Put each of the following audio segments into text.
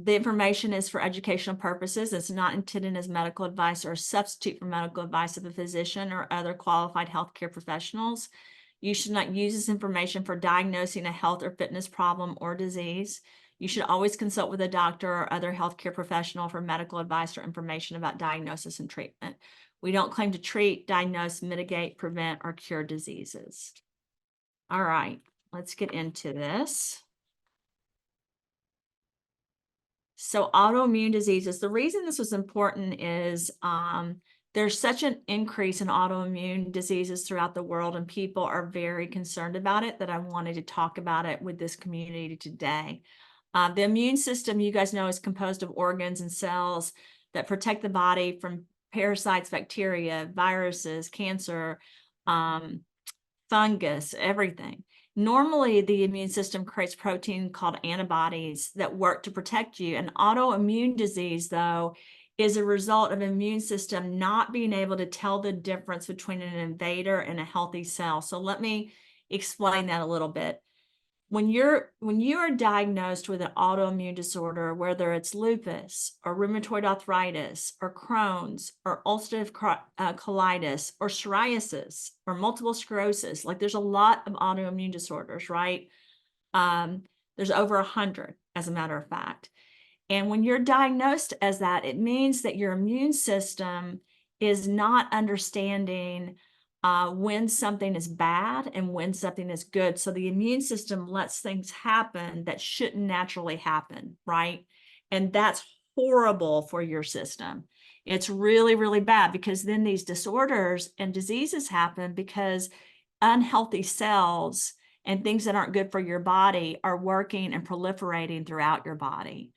The information is for educational purposes. It's not intended as medical advice or a substitute for medical advice of a physician or other qualified healthcare professionals. You should not use this information for diagnosing a health or fitness problem or disease. You should always consult with a doctor or other healthcare professional for medical advice or information about diagnosis and treatment. We don't claim to treat, diagnose, mitigate, prevent, or cure diseases. All right, let's get into this. So autoimmune diseases, the reason this was important is there's such an increase in autoimmune diseases throughout the world, and people are very concerned about it, that I wanted to talk about it with this community today. The immune system, you guys know, is composed of organs and cells that protect the body from parasites, bacteria, viruses, cancer, fungus, everything. Normally, the immune system creates protein called antibodies that work to protect you. An autoimmune disease, though, is a result of an immune system not being able to tell the difference between an invader and a healthy cell. So let me explain that a little bit. When you are diagnosed with an autoimmune disorder, whether it's lupus or rheumatoid arthritis or Crohn's or ulcerative colitis or psoriasis or multiple sclerosis, like there's a lot of autoimmune disorders, right? There's over 100, as a matter of fact. And when you're diagnosed as that, it means that your immune system is not understanding when something is bad and when something is good. So the immune system lets things happen that shouldn't naturally happen, right? And that's horrible for your system. It's really, really bad, because then these disorders and diseases happen because unhealthy cells and things that aren't good for your body are working and proliferating throughout your body.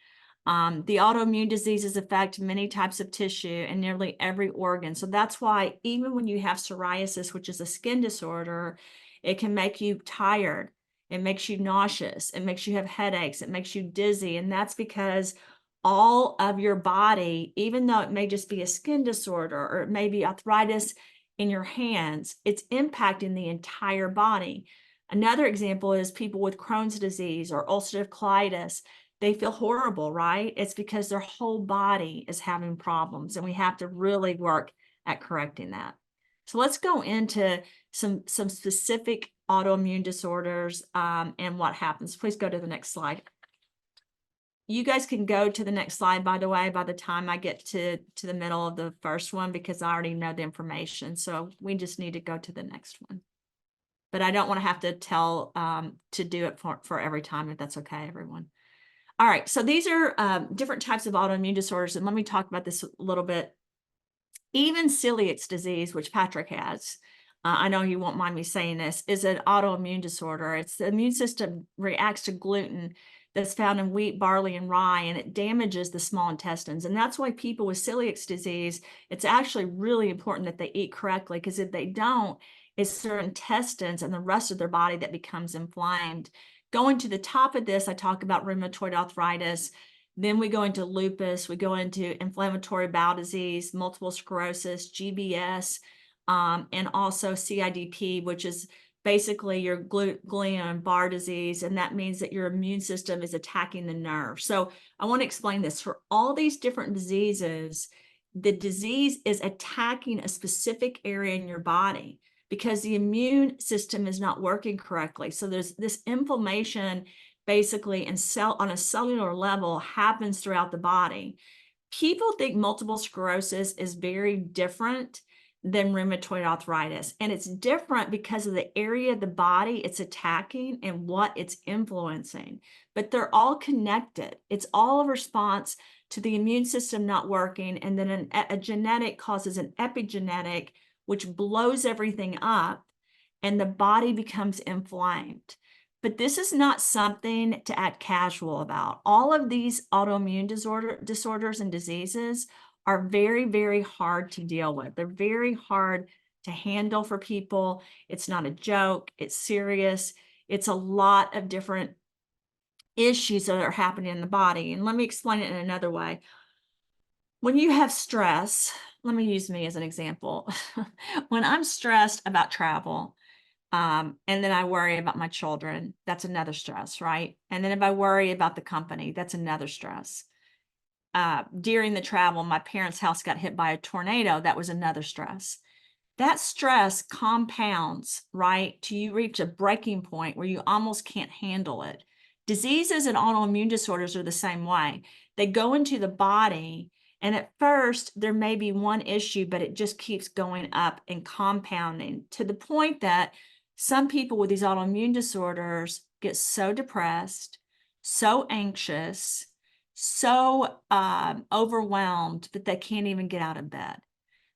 The autoimmune diseases affect many types of tissue and nearly every organ. So that's why even when you have psoriasis, which is a skin disorder, it can make you tired. It makes you nauseous. It makes you have headaches. It makes you dizzy. And that's because all of your body, even though it may just be a skin disorder or it may be arthritis in your hands, it's impacting the entire body. Another example is people with Crohn's disease or ulcerative colitis. They feel horrible, right? It's because their whole body is having problems, and we have to really work at correcting that. So let's go into some specific autoimmune disorders and what happens. Please go to the next slide. You guys can go to the next slide, by the way, by the time I get to the middle of the first one, because I already know the information. So we just need to go to the next one. But I don't want to have to tell to do it for every time, if that's okay, everyone. All right, so these are different types of autoimmune disorders, and let me talk about this a little bit. Even celiac disease, which Patrick has, I know you won't mind me saying this, is an autoimmune disorder. It's the immune system reacts to gluten that's found in wheat, barley, and rye, and it damages the small intestines. And that's why people with celiac disease, it's actually really important that they eat correctly, because if they don't, it's their intestines and the rest of their body that becomes inflamed. Going to the top of this, I talk about rheumatoid arthritis. Then we go into lupus. We go into inflammatory bowel disease, multiple sclerosis, GBS, and also CIDP, which is basically your Guillain-Barré disease. And that means that your immune system is attacking the nerve. So I want to explain this. For all these different diseases, the disease is attacking a specific area in your body, because the immune system is not working correctly. So there's this inflammation basically on a cellular level happens throughout the body. People think multiple sclerosis is very different than rheumatoid arthritis. And it's different because of the area of the body it's attacking and what it's influencing. But they're all connected. It's all a response to the immune system not working. And then a genetic causes an epigenetic, which blows everything up, and the body becomes inflamed. But this is not something to act casual about. All of these autoimmune disorders and diseases are very, very hard to deal with. They're very hard to handle for people. It's not a joke. It's serious. It's a lot of different issues that are happening in the body. And let me explain it in another way. When you have stress, let me use me as an example. When I'm stressed about travel, and then I worry about my children, that's another stress, right? And then if I worry about the company, that's another stress. during the travel, my parents' house got hit by a tornado. That was another stress. That stress compounds, right, till you reach a breaking point where you almost can't handle it. Diseases and autoimmune disorders are the same way. They go into the body, and at first there may be one issue, but it just keeps going up and compounding to the point that some people with these autoimmune disorders get so depressed, so anxious, so overwhelmed that they can't even get out of bed.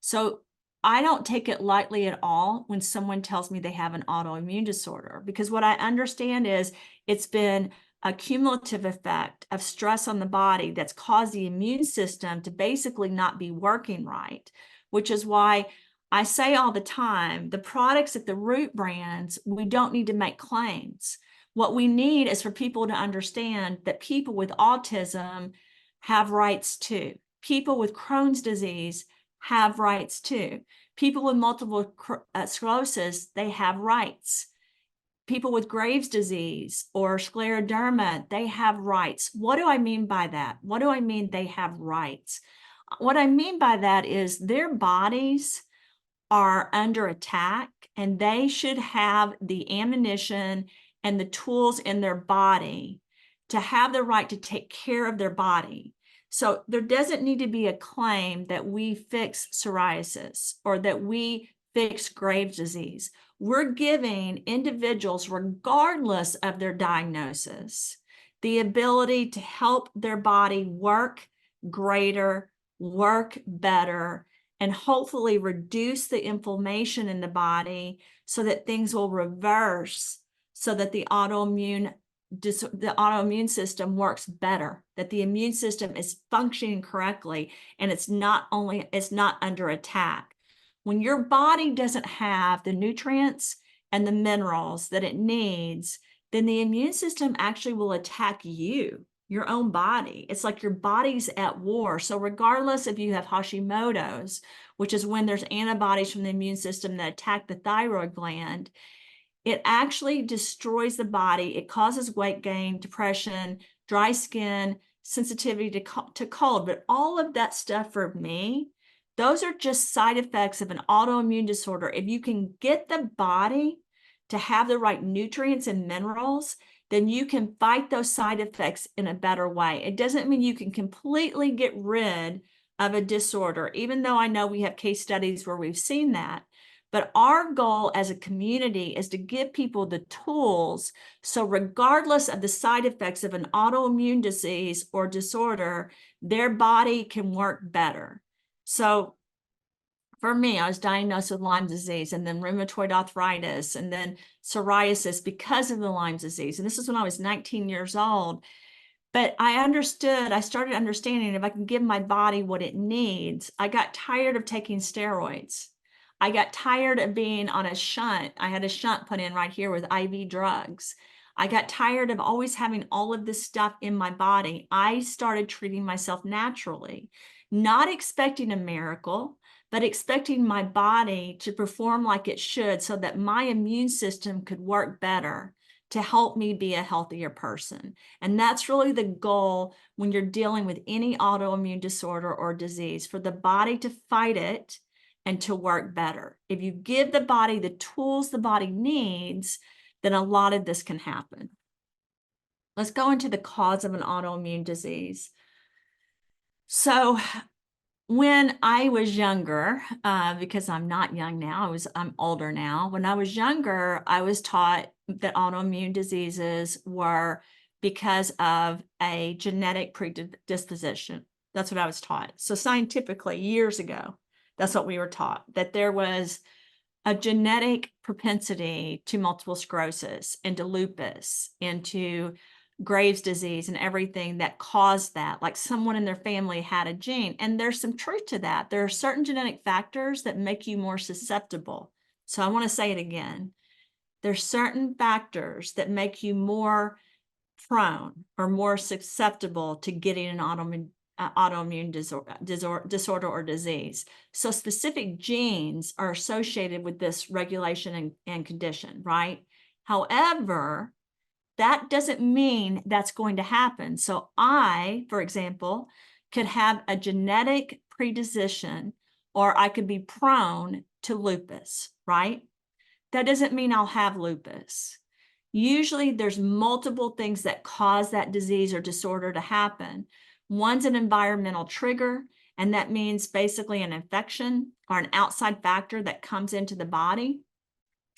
So I don't take it lightly at all when someone tells me they have an autoimmune disorder, because what I understand is it's been a cumulative effect of stress on the body that's caused the immune system to basically not be working right, which is why I say all the time, the products at the root brands, we don't need to make claims. What we need is for people to understand that people with autism have rights too. People with Crohn's disease have rights too. People with multiple sclerosis, they have rights. People with Graves' disease or scleroderma, they have rights. What do I mean by that? What do I mean they have rights? What I mean by that is their bodies are under attack, and they should have the ammunition and the tools in their body to have the right to take care of their body. So there doesn't need to be a claim that we fix psoriasis or that we fix Graves' disease. We're giving individuals, regardless of their diagnosis, the ability to help their body work greater, work better, and hopefully reduce the inflammation in the body so that things will reverse, so that the autoimmune system works better, that the immune system is functioning correctly, and it's not under attack. When your body doesn't have the nutrients and the minerals that it needs, then the immune system actually will attack you, your own body. It's like your body's at war. So regardless if you have Hashimoto's, which is when there's antibodies from the immune system that attack the thyroid gland, it actually destroys the body. It causes weight gain, depression, dry skin, sensitivity to cold. But all of that stuff for me, those are just side effects of an autoimmune disorder. If you can get the body to have the right nutrients and minerals, then you can fight those side effects in a better way. It doesn't mean you can completely get rid of a disorder, even though I know we have case studies where we've seen that. But our goal as a community is to give people the tools, so regardless of the side effects of an autoimmune disease or disorder, their body can work better. So for me, I was diagnosed with Lyme disease and then rheumatoid arthritis and then psoriasis because of the Lyme disease. And this is when I was 19 years old. But I started understanding if I can give my body what it needs. I got tired of taking steroids. I got tired of being on a shunt. I had a shunt put in right here with IV drugs. I got tired of always having all of this stuff in my body. I started treating myself naturally, not expecting a miracle, but expecting my body to perform like it should so that my immune system could work better to help me be a healthier person. And that's really the goal when you're dealing with any autoimmune disorder or disease, for the body to fight it and to work better. If you give the body the tools the body needs, then a lot of this can happen. Let's go into the cause of an autoimmune disease. So when I was younger, because I'm not young now, I'm older now. When I was younger, I was taught that autoimmune diseases were because of a genetic predisposition. That's what I was taught. So scientifically, years ago, that's what we were taught, that there was a genetic propensity to multiple sclerosis and to lupus and to Graves' disease and everything that caused that, like someone in their family had a gene. And there's some truth to that. There are certain genetic factors that make you more susceptible. So I want to say it again. There's certain factors that make you more prone or more susceptible to getting an autoimmune disorder or disease. So specific genes are associated with this regulation and condition, right? However, that doesn't mean that's going to happen. So I, for example, could have a genetic predisposition, or I could be prone to lupus, right? That doesn't mean I'll have lupus. Usually there's multiple things that cause that disease or disorder to happen. One's an environmental trigger, and that means basically an infection or an outside factor that comes into the body.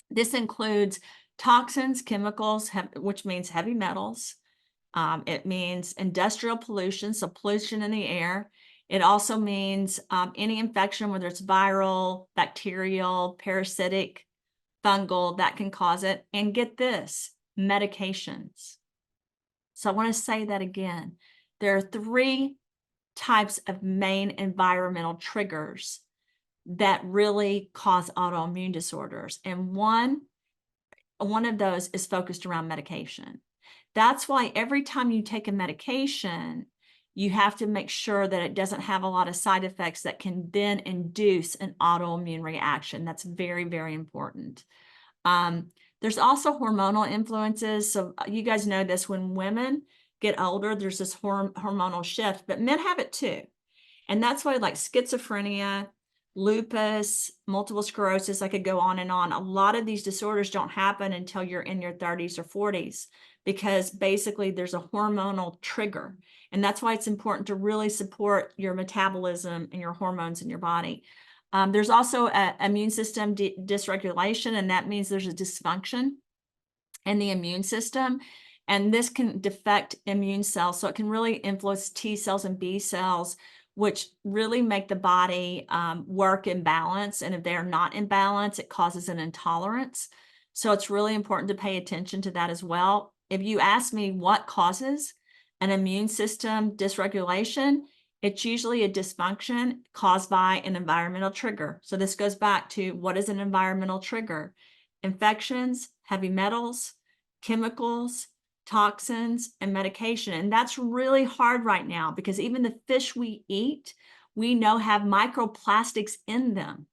This includes toxins, chemicals, which means heavy metals. It means industrial pollution, so pollution in the air. It also means any infection, whether it's viral, bacterial, parasitic, fungal, that can cause it. And get this, medications. So I want to say that again. There are 3 types of main environmental triggers that really cause autoimmune disorders. And one of those is focused around medication. That's why every time you take a medication, you have to make sure that it doesn't have a lot of side effects that can then induce an autoimmune reaction. That's very, very important. There's also hormonal influences. So you guys know this, when women get older, there's this hormonal shift, but men have it too. And that's why, like schizophrenia, lupus, multiple sclerosis, I could go on and on. A lot of these disorders don't happen until you're in your 30s or 40s, because basically there's a hormonal trigger. And that's why it's important to really support your metabolism and your hormones in your body. There's also an immune system dysregulation, and that means there's a dysfunction in the immune system. And this can defect immune cells. So it can really influence T cells and B cells, which really make the body work in balance. And if they're not in balance, it causes an intolerance. So it's really important to pay attention to that as well. If you ask me what causes an immune system dysregulation, it's usually a dysfunction caused by an environmental trigger. So this goes back to, what is an environmental trigger? Infections, heavy metals, chemicals, toxins, and medication. And that's really hard right now, because even the fish we eat, we know have microplastics in them,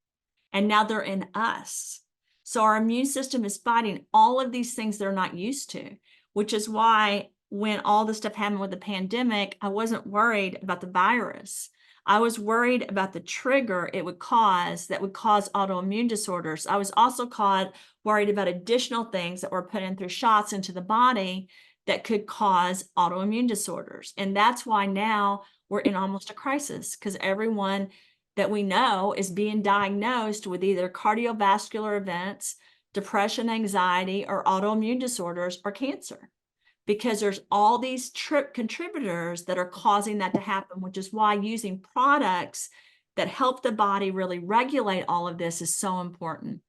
and now they're in us. So our immune system is fighting all of these things they're not used to, which is why when all this stuff happened with the pandemic, I wasn't worried about the virus. I was worried about the trigger it would cause that would cause autoimmune disorders. I was also worried about additional things that were put in through shots into the body that could cause autoimmune disorders. And that's why now we're in almost a crisis, because everyone that we know is being diagnosed with either cardiovascular events, depression, anxiety, or autoimmune disorders, or cancer, because there's all these contributors that are causing that to happen, which is why using products that help the body really regulate all of this is so important.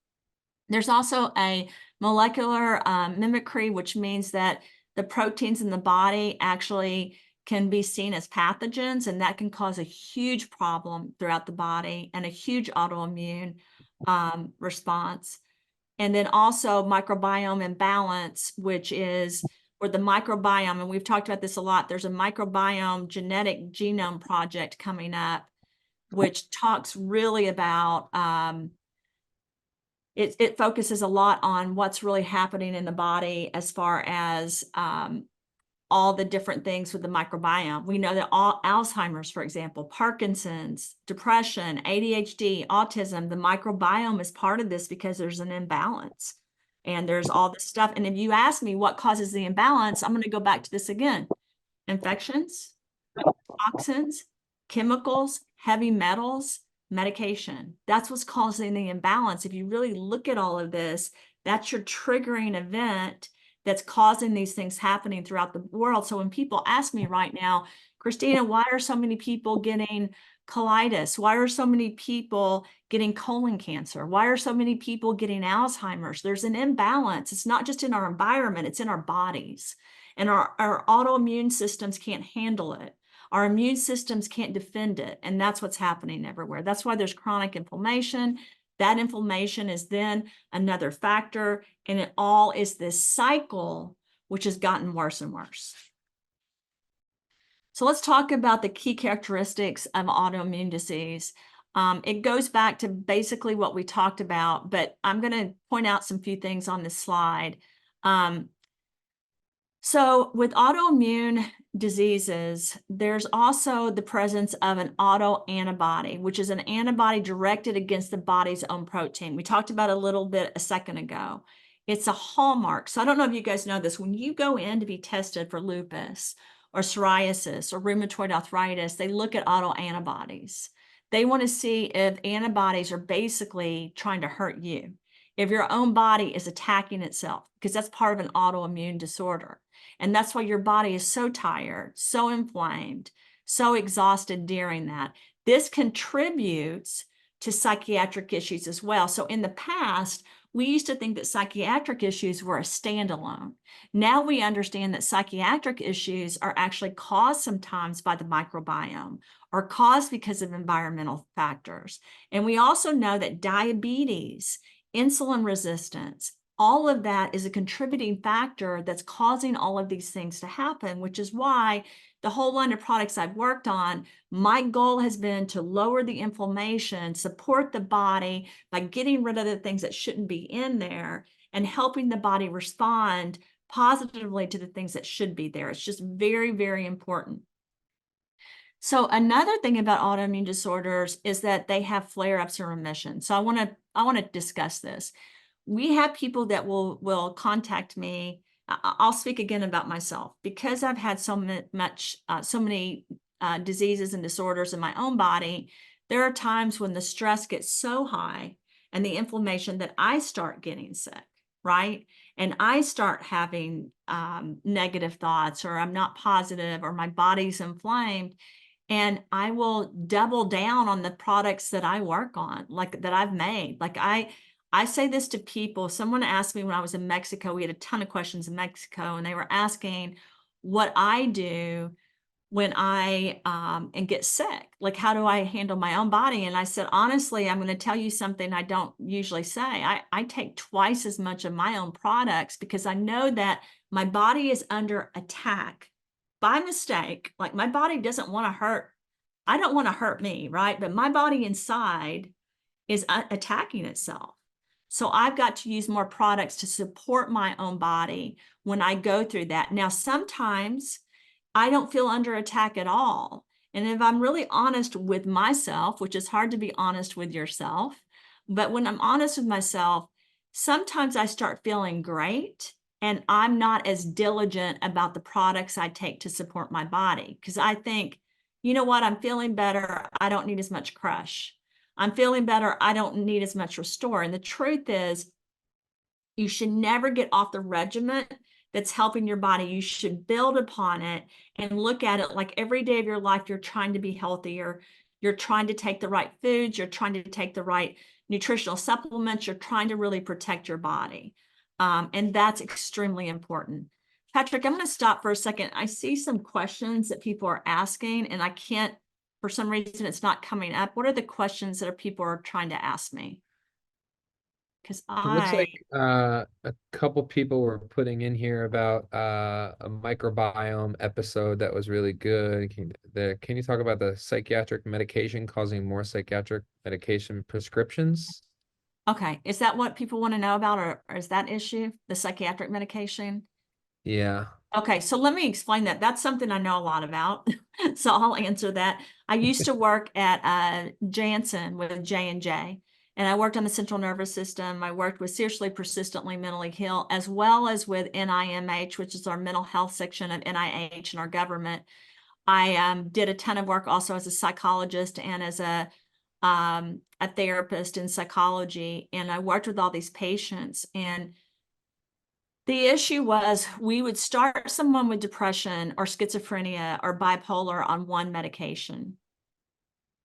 There's also a molecular mimicry, which means that the proteins in the body actually can be seen as pathogens, and that can cause a huge problem throughout the body and a huge autoimmune response. And then also microbiome imbalance, which is where the microbiome, and we've talked about this a lot, there's a microbiome genetic genome project coming up, which talks really about, it focuses a lot on what's really happening in the body as far as all the different things with the microbiome. We know that all Alzheimer's, for example, Parkinson's, depression, ADHD, autism, the microbiome is part of this because there's an imbalance. And there's all this stuff. And if you ask me what causes the imbalance, I'm going to go back to this again. Infections, toxins, chemicals, heavy metals, medication. That's what's causing the imbalance. If you really look at all of this, that's your triggering event that's causing these things happening throughout the world. So when people ask me right now, Christina, why are so many people getting colitis? Why are so many people getting colon cancer? Why are so many people getting Alzheimer's? There's an imbalance. It's not just in our environment, it's in our bodies. And our autoimmune systems can't handle it. Our immune systems can't defend it. And that's what's happening everywhere. That's why there's chronic inflammation. That inflammation is then another factor, and it all is this cycle, which has gotten worse and worse. So let's talk about the key characteristics of autoimmune disease. It goes back to basically what we talked about, but I'm going to point out some few things on this slide. So with autoimmune diseases, there's also the presence of an autoantibody, which is an antibody directed against the body's own protein. We talked about it a little bit a second ago. It's a hallmark. So I don't know if you guys know this. When you go in to be tested for lupus or psoriasis or rheumatoid arthritis, they look at autoantibodies. They want to see if antibodies are basically trying to hurt you, if your own body is attacking itself, because that's part of an autoimmune disorder. And that's why your body is so tired, so inflamed, so exhausted during that. This contributes to psychiatric issues as well. So in the past, we used to think that psychiatric issues were a standalone. Now we understand that psychiatric issues are actually caused sometimes by the microbiome or caused because of environmental factors. And we also know that diabetes, insulin resistance, all of that is a contributing factor that's causing all of these things to happen, which is why the whole line of products I've worked on, my goal has been to lower the inflammation, support the body by getting rid of the things that shouldn't be in there and helping the body respond positively to the things that should be there. It's just very, very important. So another thing about autoimmune disorders is that they have flare-ups and remission. So I want to discuss this. We have people that will contact me. I'll speak again about myself because I've had so many diseases and disorders in my own body. There are times when the stress gets so high and the inflammation that I start getting sick, right? And I start having negative thoughts, or I'm not positive, or my body's inflamed. And I will double down on the products that I work on, like that I've made. Like I say this to people. Someone asked me when I was in Mexico, we had a ton of questions in Mexico, and they were asking what I do when I and get sick. Like, how do I handle my own body? And I said, honestly, I'm going to tell you something I don't usually say. I take twice as much of my own products because I know that my body is under attack by mistake. Like, my body doesn't want to hurt. I don't want to hurt me, right? But my body inside is attacking itself. So I've got to use more products to support my own body when I go through that. Now, sometimes I don't feel under attack at all. And if I'm really honest with myself, which is hard to be honest with yourself, but when I'm honest with myself, sometimes I start feeling great and I'm not as diligent about the products I take to support my body because I think, you know what, I'm feeling better. I don't need as much crush. I'm feeling better. I don't need as much restore. And the truth is, you should never get off the regimen that's helping your body. You should build upon it and look at it like every day of your life, you're trying to be healthier. You're trying to take the right foods. You're trying to take the right nutritional supplements. You're trying to really protect your body. And that's extremely important. Patrick, I'm going to stop for a second. I see some questions that people are asking, and I can't, for some reason, it's not coming up. What are the questions that people are trying to ask me? Because It looks like a couple people were putting in here about a microbiome episode that was really good. Can you talk about the psychiatric medication causing more psychiatric medication prescriptions? okay, is that what people want to know about, or is that issue, the psychiatric medication? Yeah. Okay, so let me explain that. That's something I know a lot about. So I'll answer that. I used to work at Janssen with J&J, and I worked on the central nervous system. I worked with seriously, persistently mentally ill, as well as with NIMH, which is our mental health section of NIH in our government. I did a ton of work also as a psychologist and as a therapist in psychology, and I worked with all these patients. And the issue was we would start someone with depression or schizophrenia or bipolar on one medication.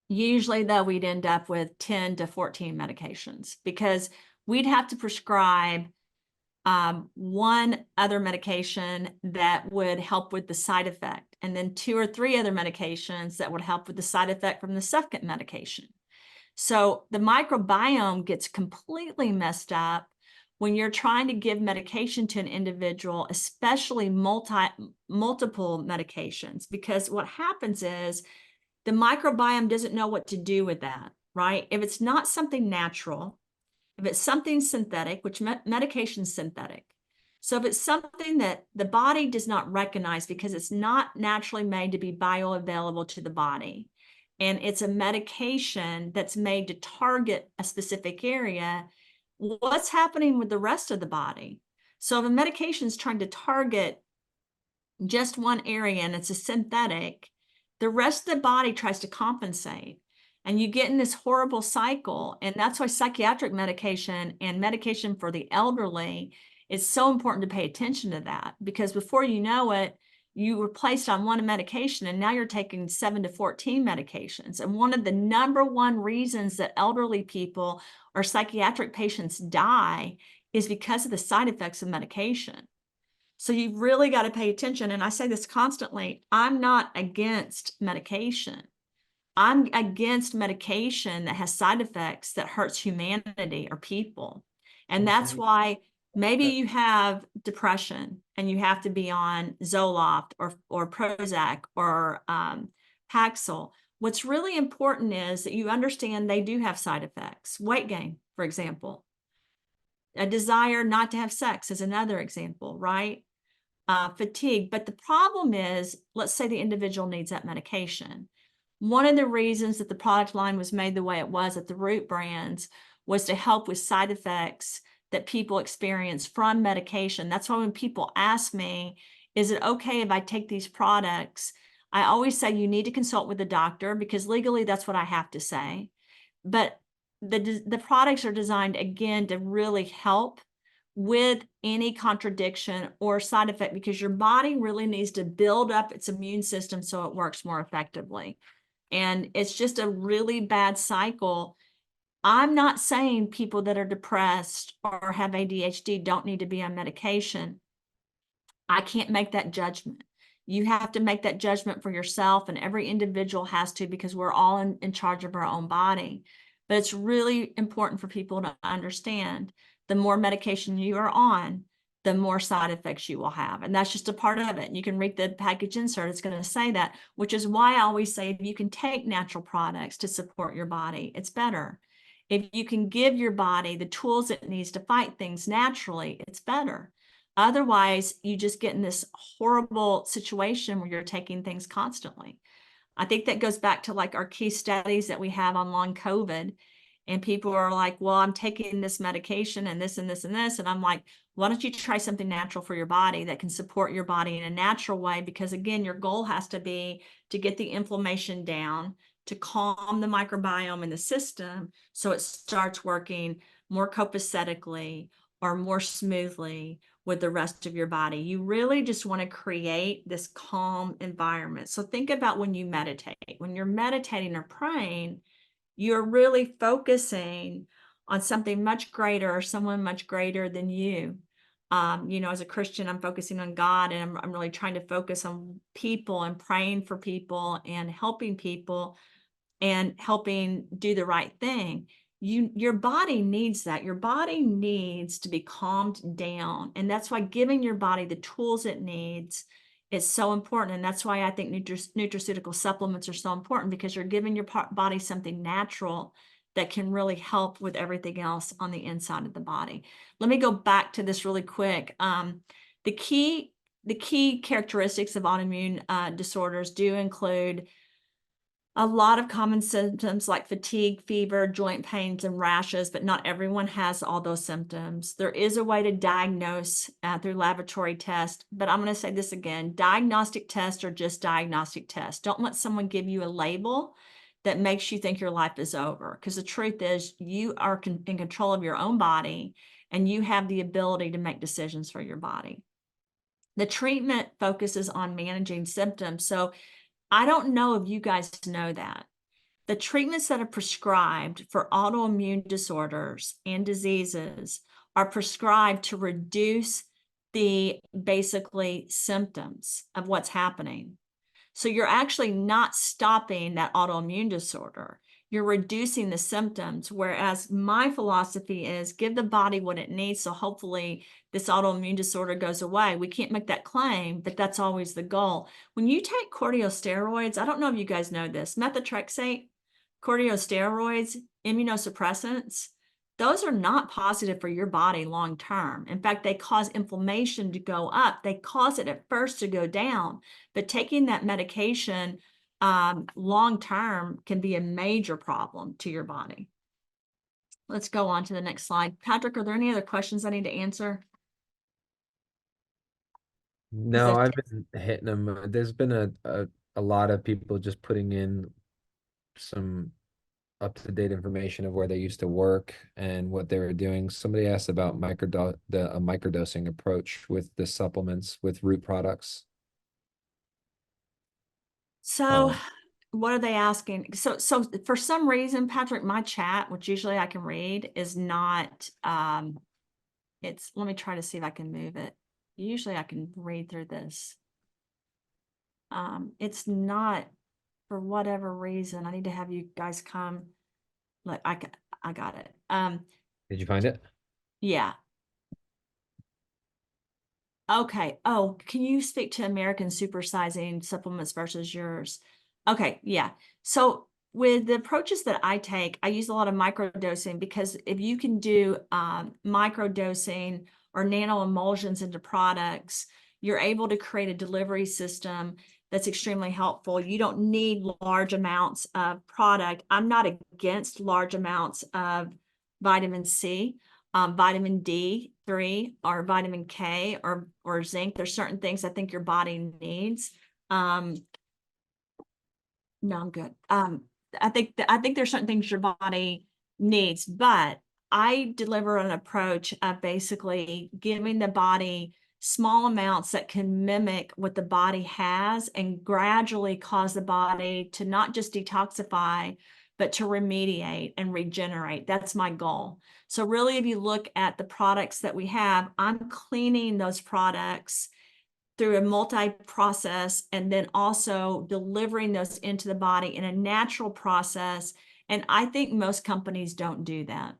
Usually, though, we'd end up with 10 to 14 medications because we'd have to prescribe one other medication that would help with the side effect, and then 2 or 3 other medications that would help with the side effect from the second medication. So the microbiome gets completely messed up when you're trying to give medication to an individual, especially multiple medications, because what happens is the microbiome doesn't know what to do with that, right? If it's not something natural, if it's something synthetic, which medication is synthetic. So if it's something that the body does not recognize because it's not naturally made to be bioavailable to the body, and it's a medication that's made to target a specific area, what's happening with the rest of the body? So if a medication is trying to target just one area and it's a synthetic, the rest of the body tries to compensate. And you get in this horrible cycle. And that's why psychiatric medication and medication for the elderly is so important to pay attention to that, because before you know it, you were placed on one medication and now you're taking 7 to 14 medications. And one of the number one reasons that elderly people or psychiatric patients die is because of the side effects of medication. So you've really got to pay attention. And I say this constantly, I'm not against medication. I'm against medication that has side effects that hurts humanity or people. And that's why maybe you have depression and you have to be on Zoloft or Prozac or Paxil. What's really important is that you understand they do have side effects. Weight gain, for example. A desire not to have sex is another example, right? Fatigue. But the problem is, let's say the individual needs that medication. One of the reasons that the product line was made the way it was at the Root brands was to help with side effects that people experience from medication. That's why when people ask me, is it okay if I take these products? I always say you need to consult with the doctor, because legally that's what I have to say. But the products are designed, again, to really help with any contradiction or side effect, because your body really needs to build up its immune system so it works more effectively. And it's just a really bad cycle. I'm not saying people that are depressed or have ADHD don't need to be on medication. I can't make that judgment. You have to make that judgment for yourself, and every individual has to, because we're all in charge of our own body. But it's really important for people to understand the more medication you are on, the more side effects you will have. And that's just a part of it. You can read the package insert. It's going to say that, which is why I always say if you can take natural products to support your body, it's better. If you can give your body the tools it needs to fight things naturally, it's better. Otherwise, you just get in this horrible situation where you're taking things constantly. I think that goes back to like our key studies that we have on long COVID. And people are like, well, I'm taking this medication and this and this and this. And I'm like, why don't you try something natural for your body that can support your body in a natural way? Because again, your goal has to be to get the inflammation down, to calm the microbiome in the system so it starts working more copacetically or more smoothly with the rest of your body. You really just want to create this calm environment. So think about when you meditate. When you're meditating or praying, you're really focusing on something much greater or someone much greater than you. As a Christian, I'm focusing on God, and I'm really trying to focus on people and praying for people and helping people and helping do the right thing. Your body needs that. Your body needs to be calmed down. And that's why giving your body the tools it needs is so important. And that's why I think nutraceutical supplements are so important, because you're giving your body something natural that can really help with everything else on the inside of the body. Let me go back to this really quick. The key characteristics of autoimmune disorders do include a lot of common symptoms like fatigue, fever, joint pains, and rashes, but not everyone has all those symptoms. There is a way to diagnose through laboratory tests, but I'm going to say this again. Diagnostic tests are just diagnostic tests. Don't let someone give you a label that makes you think your life is over, because the truth is you are in control of your own body, and you have the ability to make decisions for your body. The treatment focuses on managing symptoms. So I don't know if you guys know that. The treatments that are prescribed for autoimmune disorders and diseases are prescribed to reduce the basically symptoms of what's happening. So you're actually not stopping that autoimmune disorder. You're reducing the symptoms, whereas my philosophy is give the body what it needs, so hopefully this autoimmune disorder goes away. We can't make that claim, but that's always the goal. When you take corticosteroids, I don't know if you guys know this, methotrexate, corticosteroids, immunosuppressants, those are not positive for your body long term. In fact, they cause inflammation to go up. They cause it at first to go down, but taking that medication long term can be a major problem to your body. Let's go on to the next slide. Patrick, are there any other questions I need to answer? No, I've been hitting them. There's been a lot of people just putting in some up-to-date information of where they used to work and what they were doing. Somebody asked about a microdosing approach with the supplements with root products. So what are they asking? So for some reason, Patrick, my chat, which usually I can read, is not it's, let me try to see if I can move it. Usually I can read through this. It's not, for whatever reason. I need to have you guys come. Look, I got it. Did you find it? Yeah. Okay. Oh, can you speak to American supersizing supplements versus yours? Okay. Yeah. So with the approaches that I take, I use a lot of microdosing, because if you can do microdosing or nano emulsions into products, you're able to create a delivery system that's extremely helpful. You don't need large amounts of product. I'm not against large amounts of vitamin C, vitamin D3, or vitamin K, or zinc. There's certain things I think your body needs. No, I'm good. I think there's certain things your body needs, but I deliver an approach of basically giving the body small amounts that can mimic what the body has and gradually cause the body to not just detoxify, but to remediate and regenerate. That's my goal. So really, if you look at the products that we have, I'm cleaning those products through a multi-process, and then also delivering those into the body in a natural process. And I think most companies don't do that.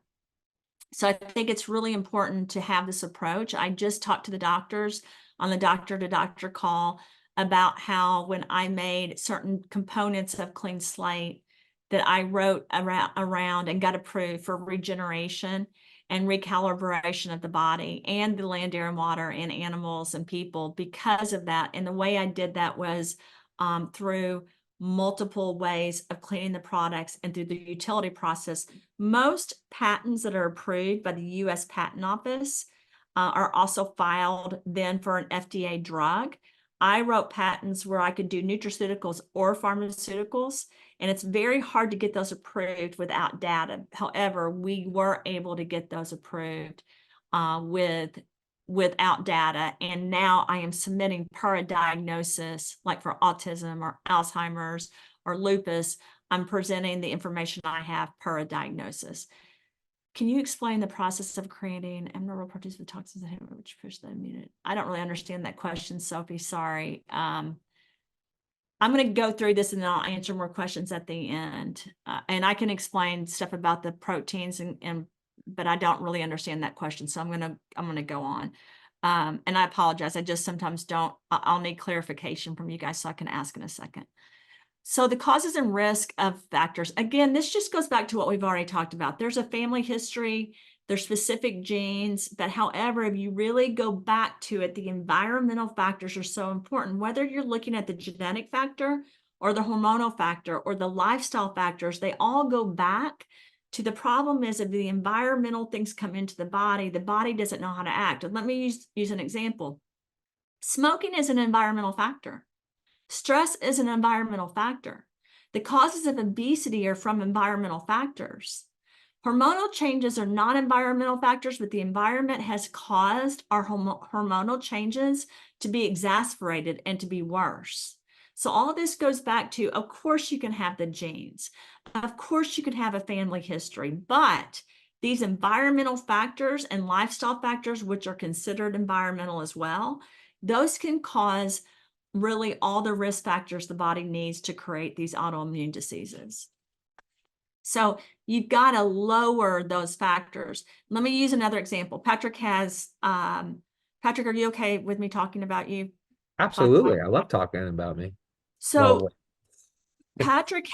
So I think it's really important to have this approach. I just talked to the doctors on the doctor-to-doctor call about how when I made certain components of Clean Slate that I wrote around and got approved for regeneration and recalibration of the body and the land, air, and water, and animals and people because of that. And the way I did that was through multiple ways of cleaning the products and through the utility process. Most patents that are approved by the U.S. Patent Office are also filed then for an FDA drug. I wrote patents where I could do nutraceuticals or pharmaceuticals, and it's very hard to get those approved without data. However, we were able to get those approved without data, and now I am submitting per a diagnosis, like for autism or Alzheimer's or lupus. I'm presenting the information I have per a diagnosis. Can you explain the process of creating abnormal proteins with toxins which push the immune? I don't really understand that question, Sophie. Sorry. I'm going to go through this and then I'll answer more questions at the end. And I can explain stuff about the proteins but I don't really understand that question. So I'm going to go on. And I apologize. I just sometimes don't. I'll need clarification from you guys so I can ask in a second. So the causes and risk of factors, again, this just goes back to what we've already talked about. There's a family history, there's specific genes, but however, if you really go back to it, the environmental factors are so important, whether you're looking at the genetic factor or the hormonal factor or the lifestyle factors, they all go back to the problem is if the environmental things come into the body doesn't know how to act. And let me use an example. Smoking is an environmental factor. Stress is an environmental factor. The causes of obesity are from environmental factors. Hormonal changes are not environmental factors, but the environment has caused our hormonal changes to be exacerbated and to be worse. So all of this goes back to, of course, you can have the genes. Of course, you can have a family history, but these environmental factors and lifestyle factors, which are considered environmental as well, those can cause really all the risk factors the body needs to create these autoimmune diseases. So you've got to lower those factors. Let me use another example. Patrick, are you okay with me talking about you? Absolutely. I love talking about me. So Well, Patrick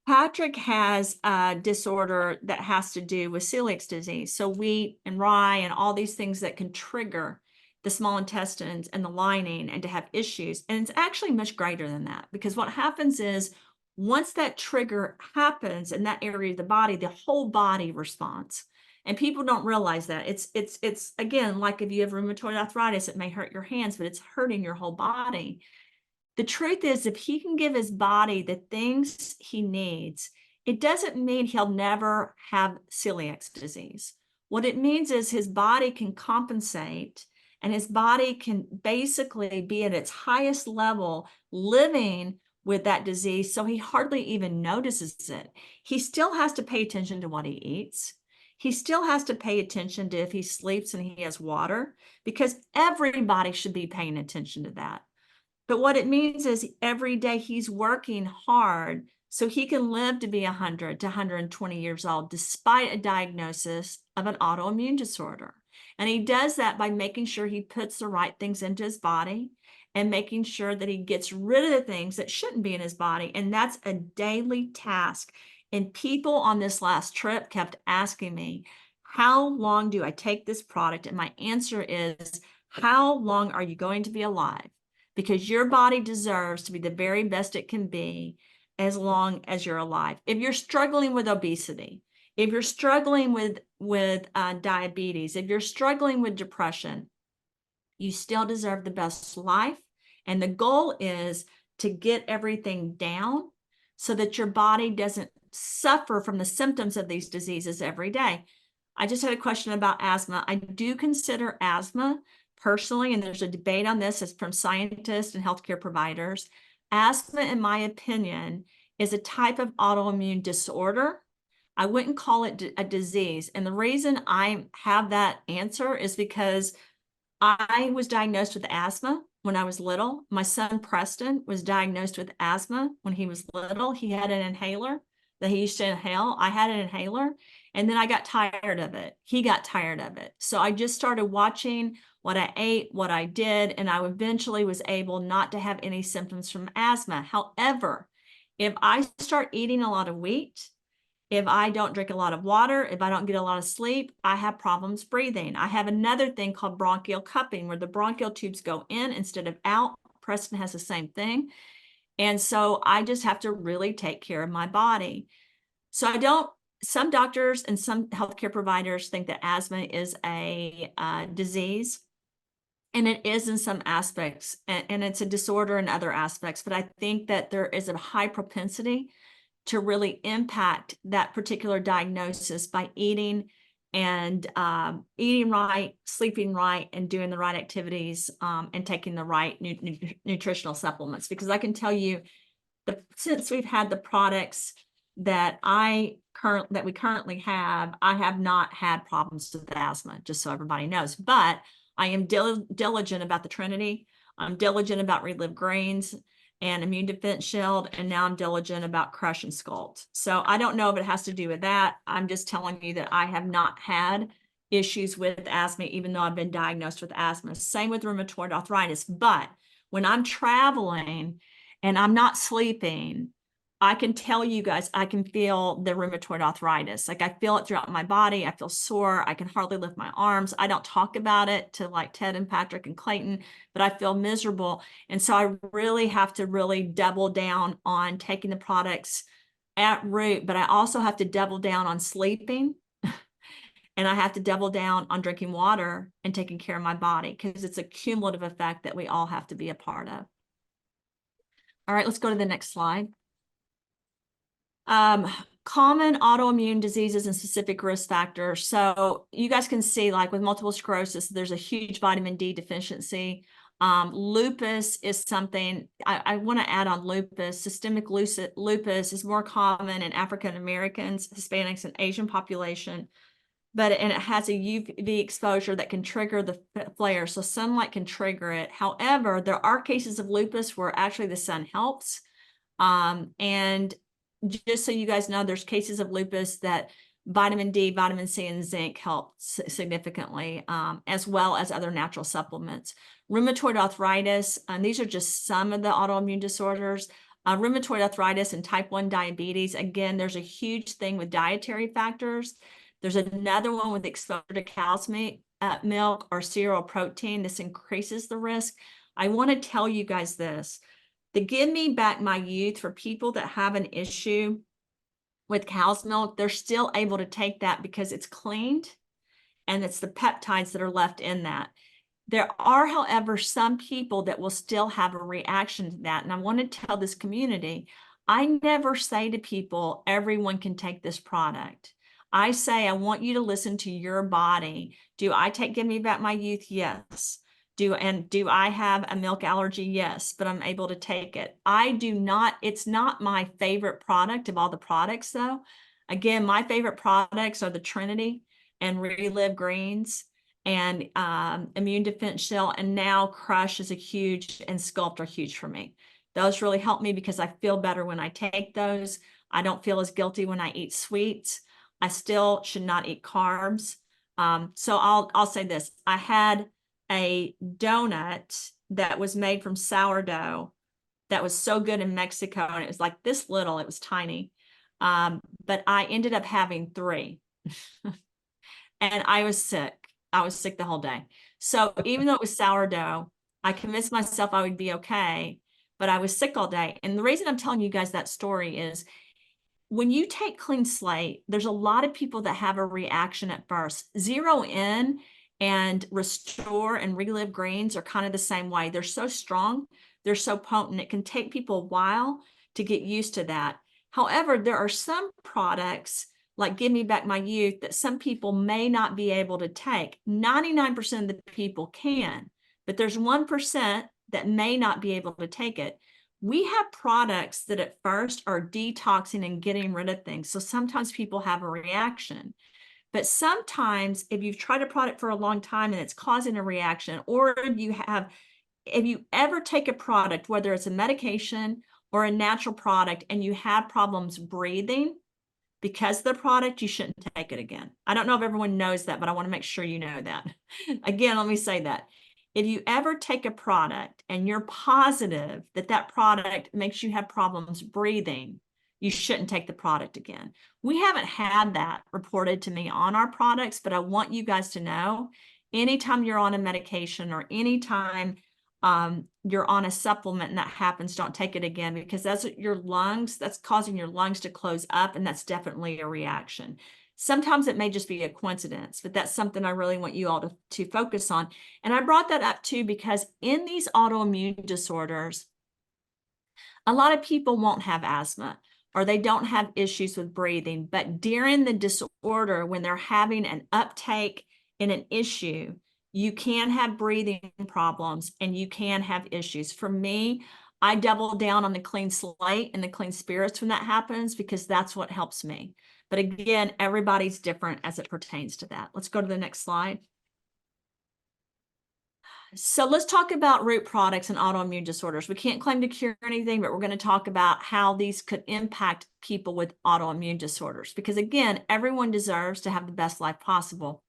Patrick has a disorder that has to do with celiac disease. So wheat and rye and all these things that can trigger the small intestines and the lining and to have issues. And it's actually much greater than that, because what happens is once that trigger happens in that area of the whole body responds. And people don't realize that. It's again, like if you have rheumatoid arthritis, it may hurt your hands, but it's hurting your whole body. The truth is, if he can give his body the things he needs, it doesn't mean he'll never have celiac disease. What it means is his body can compensate, and his body can basically be at its highest level living with that disease, so he hardly even notices it. He still has to pay attention to what he eats. He still has to pay attention to if he sleeps and he has water, because everybody should be paying attention to that. But what it means is every day he's working hard so he can live to be 100 to 120 years old, despite a diagnosis of an autoimmune disorder. And he does that by making sure he puts the right things into his body and making sure that he gets rid of the things that shouldn't be in his body. And that's a daily task. And people on this last trip kept asking me, how long do I take this product? And my answer is, how long are you going to be alive? Because your body deserves to be the very best it can be as long as you're alive. If you're struggling with obesity, if you're struggling with diabetes, if you're struggling with depression, you still deserve the best life. And the goal is to get everything down so that your body doesn't suffer from the symptoms of these diseases every day. I just had a question about asthma. I do consider asthma personally, and there's a debate on this, as from scientists and healthcare providers. Asthma, in my opinion, is a type of autoimmune disorder. I wouldn't call it a disease. And the reason I have that answer is because I was diagnosed with asthma when I was little. My son Preston was diagnosed with asthma when he was little. He had an inhaler that he used to inhale. I had an inhaler, and then I got tired of it. He got tired of it. So I just started watching what I ate, what I did, and I eventually was able not to have any symptoms from asthma. However, if I start eating a lot of wheat, if I don't drink a lot of water, if I don't get a lot of sleep, I have problems breathing. I have another thing called bronchial cupping, where the bronchial tubes go in instead of out. Preston has the same thing. And so I just have to really take care of my body. So some doctors and some healthcare providers think that asthma is a disease. And it is in some aspects, and it's a disorder in other aspects. But I think that there is a high propensity to really impact that particular diagnosis by eating and eating right, sleeping right, and doing the right activities, and taking the right nutritional supplements. Because I can tell you, since we've had the products that we currently have, I have not had problems with asthma, just so everybody knows. But I am diligent about the Trinity. I'm diligent about ReLive Greens and Immune Defense Shield, and now I'm diligent about Crush and Sculpt. So I don't know if it has to do with that. I'm just telling you that I have not had issues with asthma, even though I've been diagnosed with asthma. Same with rheumatoid arthritis. But when I'm traveling and I'm not sleeping, I can tell you guys, I can feel the rheumatoid arthritis. Like, I feel it throughout my body. I feel sore. I can hardly lift my arms. I don't talk about it to like Ted and Patrick and Clayton, but I feel miserable. And so I really have to really double down on taking the products at root, but I also have to double down on sleeping. And I have to double down on drinking water and taking care of my body, because it's a cumulative effect that we all have to be a part of. All right, let's go to the next slide. Common autoimmune diseases and specific risk factors. So you guys can see, like with multiple sclerosis, there's a huge vitamin D deficiency. Lupus is something I want to add on. Lupus, systemic lupus is more common in African Americans, Hispanics, and Asian population. And it has a UV exposure that can trigger the flare. So sunlight can trigger it. However, there are cases of lupus where actually the sun helps. And just so you guys know, there's cases of lupus that vitamin D, vitamin C, and zinc help significantly, as well as other natural supplements. Rheumatoid arthritis, and these are just some of the autoimmune disorders. rheumatoid arthritis and type 1 diabetes. Again, there's a huge thing with dietary factors. There's another one with exposure to cow's milk or cereal protein. This increases the risk. I want to tell you guys this. The Give Me Back My Youth, for people that have an issue with cow's milk, they're still able to take that because it's cleaned and it's the peptides that are left in that. There are, however, some people that will still have a reaction to that. And I want to tell this community, I never say to people, everyone can take this product. I say, I want you to listen to your body. Do I take Give Me Back My Youth? Yes. Do I have a milk allergy? Yes, but I'm able to take it. I do not, it's not my favorite product of all the products though. Again, my favorite products are the Trinity and ReLive Greens and Immune Defense Shell, and now Crush is a huge, and Sculpt are huge for me. Those really help me because I feel better when I take those. I don't feel as guilty when I eat sweets. I still should not eat carbs. So I'll say this. I had a donut that was made from sourdough that was so good in Mexico, and it was like this little, it was tiny. But I ended up having 3 and I was sick. I was sick the whole day. So even though it was sourdough, I convinced myself I would be okay, but I was sick all day. And the reason I'm telling you guys that story is when you take Clean Slate, there's a lot of people that have a reaction at first. Zero In and Restore and ReLive Greens are kind of the same way. They're so strong, they're so potent. It can take people a while to get used to that. However, there are some products like Give Me Back My Youth that some people may not be able to take. 99% of the people can, but there's 1% that may not be able to take it. We have products that at first are detoxing and getting rid of things. So sometimes people have a reaction. But sometimes if you've tried a product for a long time and it's causing a reaction, or if you ever take a product, whether it's a medication or a natural product, and you have problems breathing because of the product, you shouldn't take it again. I don't know if everyone knows that, but I want to make sure you know that. Again, let me say that. If you ever take a product and you're positive that that product makes you have problems breathing, you shouldn't take the product again. We haven't had that reported to me on our products, but I want you guys to know, anytime you're on a medication or anytime you're on a supplement and that happens, don't take it again, because that's your lungs, that's causing your lungs to close up, and that's definitely a reaction. Sometimes it may just be a coincidence, but that's something I really want you all to focus on. And I brought that up too, because in these autoimmune disorders, a lot of people won't have asthma or they don't have issues with breathing, but during the disorder, when they're having an uptake in an issue, you can have breathing problems and you can have issues. For me, I double down on the Clean Slate and the Clean Spirits when that happens, because that's what helps me. But again, everybody's different as it pertains to that. Let's go to the next slide. So let's talk about root products and autoimmune disorders. We can't claim to cure anything, but we're going to talk about how these could impact people with autoimmune disorders, because again, everyone deserves to have the best life possible.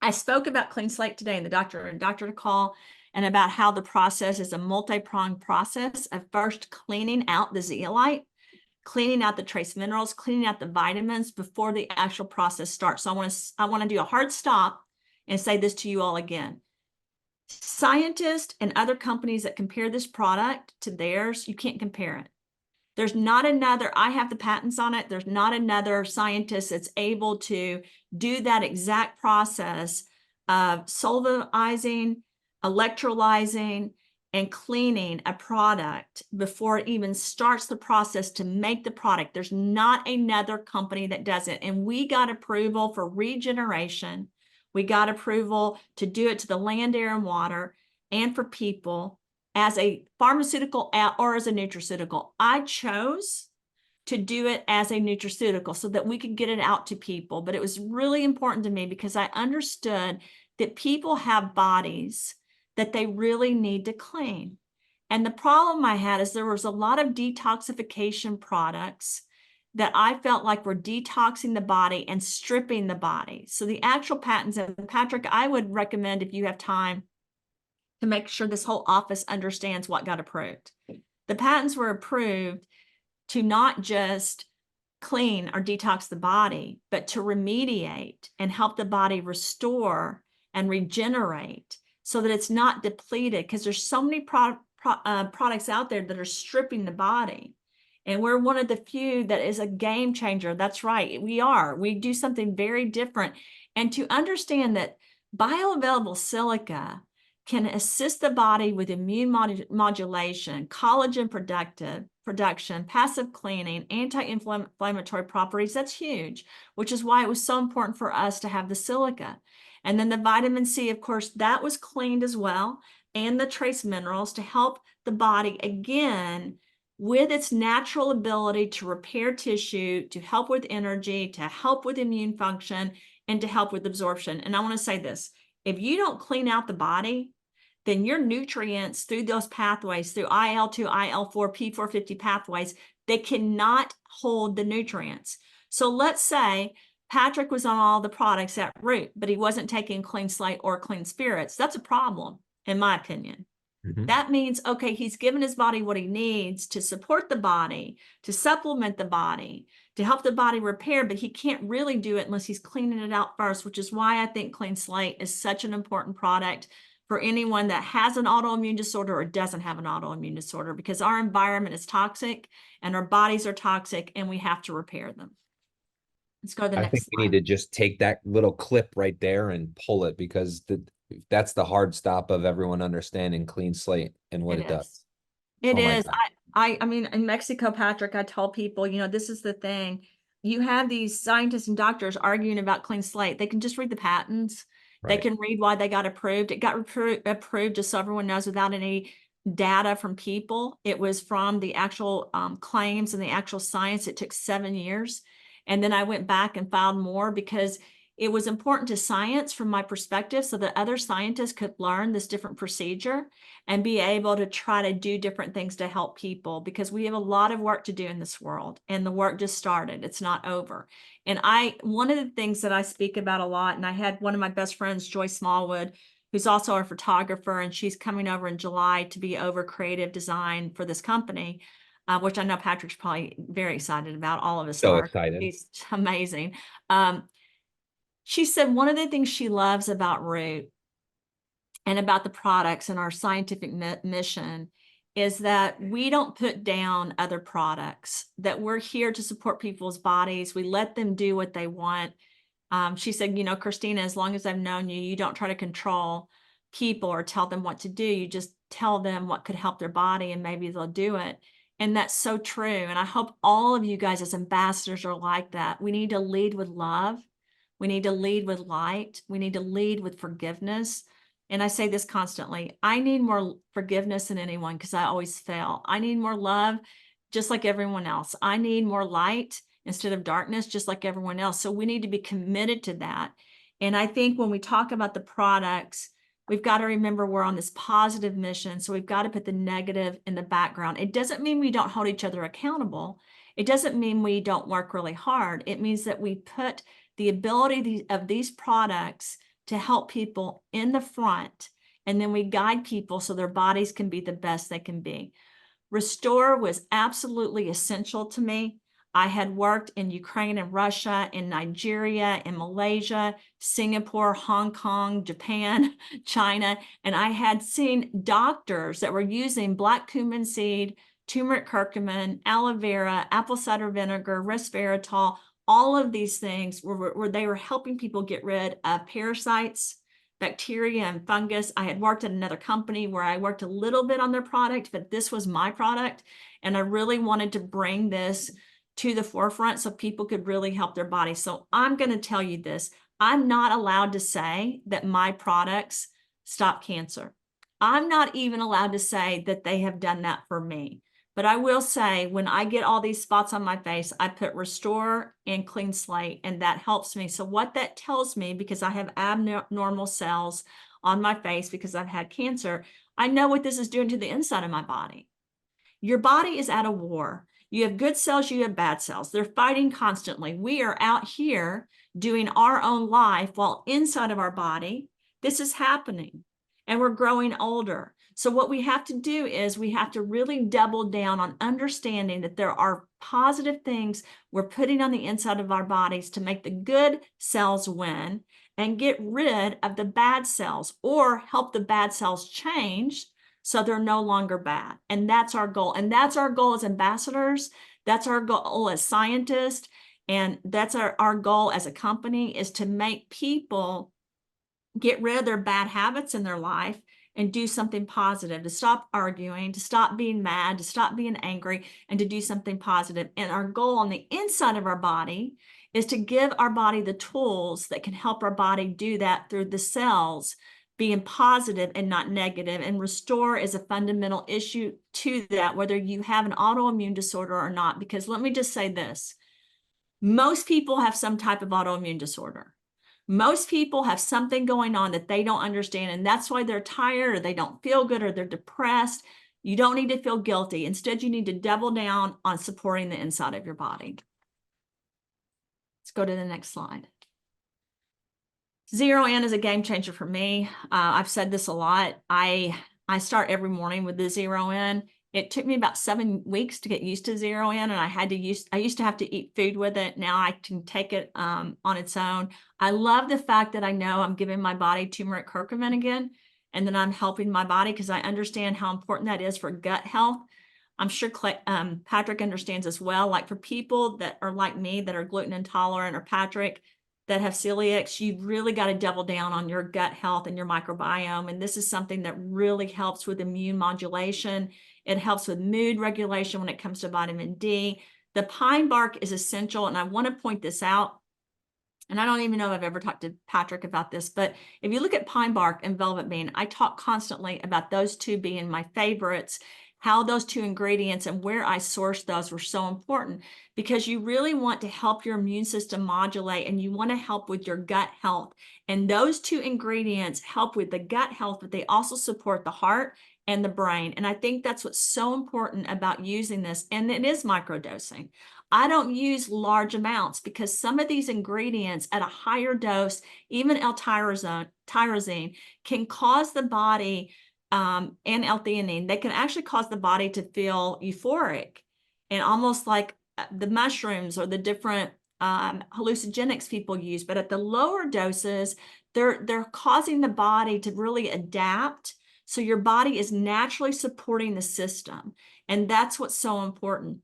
I spoke about Clean Slate today in the doctor and doctor call, and about how the process is a multi-pronged process of first cleaning out the zeolite, cleaning out the trace minerals, cleaning out the vitamins before the actual process starts. So I want to do a hard stop and say this to you all again. Scientists and other companies that compare this product to theirs, you can't compare it. There's not another, I have the patents on it, there's not another scientist that's able to do that exact process of solvenizing, electrolyzing, and cleaning a product before it even starts the process to make the product. There's not another company that does it. And we got approval for regeneration. We got approval to do it to the land, air, and water, and for people as a pharmaceutical or as a nutraceutical. I chose to do it as a nutraceutical so that we could get it out to people. But it was really important to me because I understood that people have bodies that they really need to clean. And the problem I had is there was a lot of detoxification products that I felt like were detoxing the body and stripping the body. So the actual patents, and Patrick, I would recommend, if you have time, to make sure this whole office understands what got approved. The patents were approved to not just clean or detox the body, but to remediate and help the body restore and regenerate so that it's not depleted, because there's so many products out there that are stripping the body. And we're one of the few that is a game changer. That's right. We do something very different. And to understand that bioavailable silica can assist the body with immune modulation, collagen production, passive cleaning, anti-inflammatory properties, that's huge, which is why it was so important for us to have the silica. And then the vitamin C, of course, that was cleaned as well, and the trace minerals to help the body again with its natural ability to repair tissue, to help with energy, to help with immune function, and to help with absorption. And I want to say this, if you don't clean out the body, then your nutrients through those pathways, through IL-2, IL-4, P450 pathways, they cannot hold the nutrients. So let's say Patrick was on all the products at Root, but he wasn't taking Clean Slate or Clean Spirits. That's a problem, in my opinion. That means, okay, he's given his body what he needs to support the body, to supplement the body, to help the body repair, but he can't really do it unless he's cleaning it out first, which is why I think Clean Slate is such an important product for anyone that has an autoimmune disorder or doesn't have an autoimmune disorder, because our environment is toxic and our bodies are toxic and we have to repair them. Let's go to the I next think we slide. need to just take that little clip right there and pull it, because that's the hard stop of everyone understanding Clean Slate and what it does. It Oh my is. God. I mean, in Mexico, Patrick, I tell people, this is the thing. You have these scientists and doctors arguing about Clean Slate. They can just read the patents. They Right. can read why they got approved. It got approved, just so everyone knows, without any data from people. It was from the actual claims and the actual science. It took 7 years. And then I went back and filed more because it was important to science from my perspective, so that other scientists could learn this different procedure and be able to try to do different things to help people, because we have a lot of work to do in this world, and the work just started. It's not over. And one of the things that I speak about a lot, and I had one of my best friends, Joy Smallwood, who's also a photographer, and she's coming over in July to be over creative design for this company, which I know Patrick's probably very excited about. All of us So are. excited. She's amazing. She said one of the things she loves about Root and about the products and our scientific mission is that we don't put down other products, that we're here to support people's bodies. We let them do what they want. She said, Christina, as long as I've known you, you don't try to control people or tell them what to do. You just tell them what could help their body and maybe they'll do it. And that's so true. And I hope all of you guys as ambassadors are like that. We need to lead with love. We need to lead with light. We need to lead with forgiveness. And I say this constantly, I need more forgiveness than anyone because I always fail. I need more love, just like everyone else. I need more light instead of darkness, just like everyone else. So we need to be committed to that. And I think when we talk about the products, we've got to remember we're on this positive mission. So we've got to put the negative in the background. It doesn't mean we don't hold each other accountable. It doesn't mean we don't work really hard. It means that we put the ability of these products to help people in the front, and then we guide people so their bodies can be the best they can be. Restore was absolutely essential to me. I had worked in Ukraine and Russia, in Nigeria, in Malaysia, Singapore, Hong Kong, Japan, China, and I had seen doctors that were using black cumin seed, turmeric curcumin, aloe vera, apple cider vinegar, resveratrol, all of these things where they were helping people get rid of parasites, bacteria, and fungus. I had worked at another company where I worked a little bit on their product, but this was my product. And I really wanted to bring this to the forefront so people could really help their body. So I'm going to tell you this. I'm not allowed to say that my products stop cancer. I'm not even allowed to say that they have done that for me. But I will say, when I get all these spots on my face, I put Restore and Clean Slate, and that helps me. So what that tells me, because I have abnormal cells on my face because I've had cancer, I know what this is doing to the inside of my body. Your body is at a war. You have good cells, you have bad cells. They're fighting constantly. We are out here doing our own life while inside of our body, this is happening. and we're growing older. So what we have to do is we have to really double down on understanding that there are positive things we're putting on the inside of our bodies to make the good cells win and get rid of the bad cells, or help the bad cells change so they're no longer bad. And that's our goal. And that's our goal as ambassadors. That's our goal as scientists. And that's our goal as a company, is to make people get rid of their bad habits in their life and do something positive, to stop arguing, to stop being mad, to stop being angry, and to do something positive. And our goal on the inside of our body is to give our body the tools that can help our body do that through the cells being positive and not negative. And restore is a fundamental issue to that, whether you have an autoimmune disorder or not. Because let me just say this, most people have some type of autoimmune disorder. Most people have something going on that they don't understand, and that's why they're tired, or they don't feel good, or they're depressed. You don't need to feel guilty. Instead, you need to double down on supporting the inside of your body. Let's go to the next slide. Zero in is a game changer for me. I've said this a lot. I start every morning with the zero in. It took me about 7 weeks to get used to zero in, and I used to have to eat food with it. Now I can take it on its own. I love the fact that I know I'm giving my body turmeric curcumin again, and then I'm helping my body, because I understand how important that is for gut health. I'm sure Patrick understands as well. Like for people that are like me, that are gluten intolerant, or Patrick, that have celiacs, you've really got to double down on your gut health and your microbiome. And this is something that really helps with immune modulation. It helps with mood regulation when it comes to vitamin D. The pine bark is essential, and I want to point this out. And I don't even know if I've ever talked to Patrick about this, but if you look at pine bark and velvet bean, I talk constantly about those two being my favorites, how those two ingredients and where I source those were so important, because you really want to help your immune system modulate, and you want to help with your gut health. And those two ingredients help with the gut health, but they also support the heart and the brain. And I think that's what's so important about using this. And it is microdosing. I don't use large amounts, because some of these ingredients at a higher dose, even L-tyrosine, can cause the body, and L-theanine, they can actually cause the body to feel euphoric, and almost like the mushrooms or the different hallucinogenics people use. But at the lower doses, they're causing the body to really adapt. So your body is naturally supporting the system. And that's what's so important.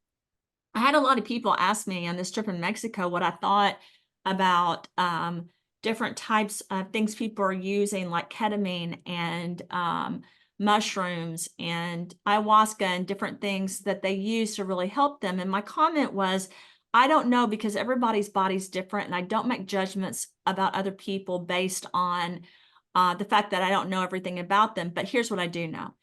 I had a lot of people ask me on this trip in Mexico what I thought about different types of things people are using, like ketamine and mushrooms and ayahuasca and different things that they use to really help them. And my comment was, I don't know, because everybody's body's different, and I don't make judgments about other people based on the fact that I don't know everything about them. But here's what I do know.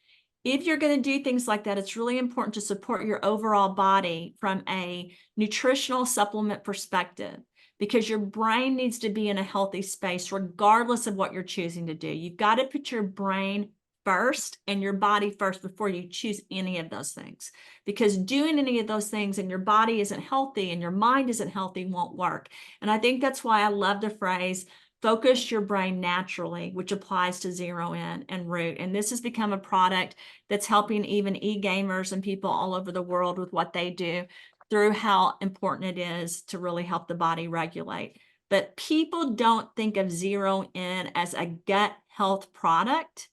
If you're going to do things like that, it's really important to support your overall body from a nutritional supplement perspective, because your brain needs to be in a healthy space regardless of what you're choosing to do. You've got to put your brain first and your body first before you choose any of those things, because doing any of those things and your body isn't healthy and your mind isn't healthy won't work. And I think that's why I love the phrase, focus your brain naturally, which applies to Zero In and Root. And this has become a product that's helping even e-gamers and people all over the world with what they do, through how important it is to really help the body regulate. But people don't think of Zero In as a gut health product.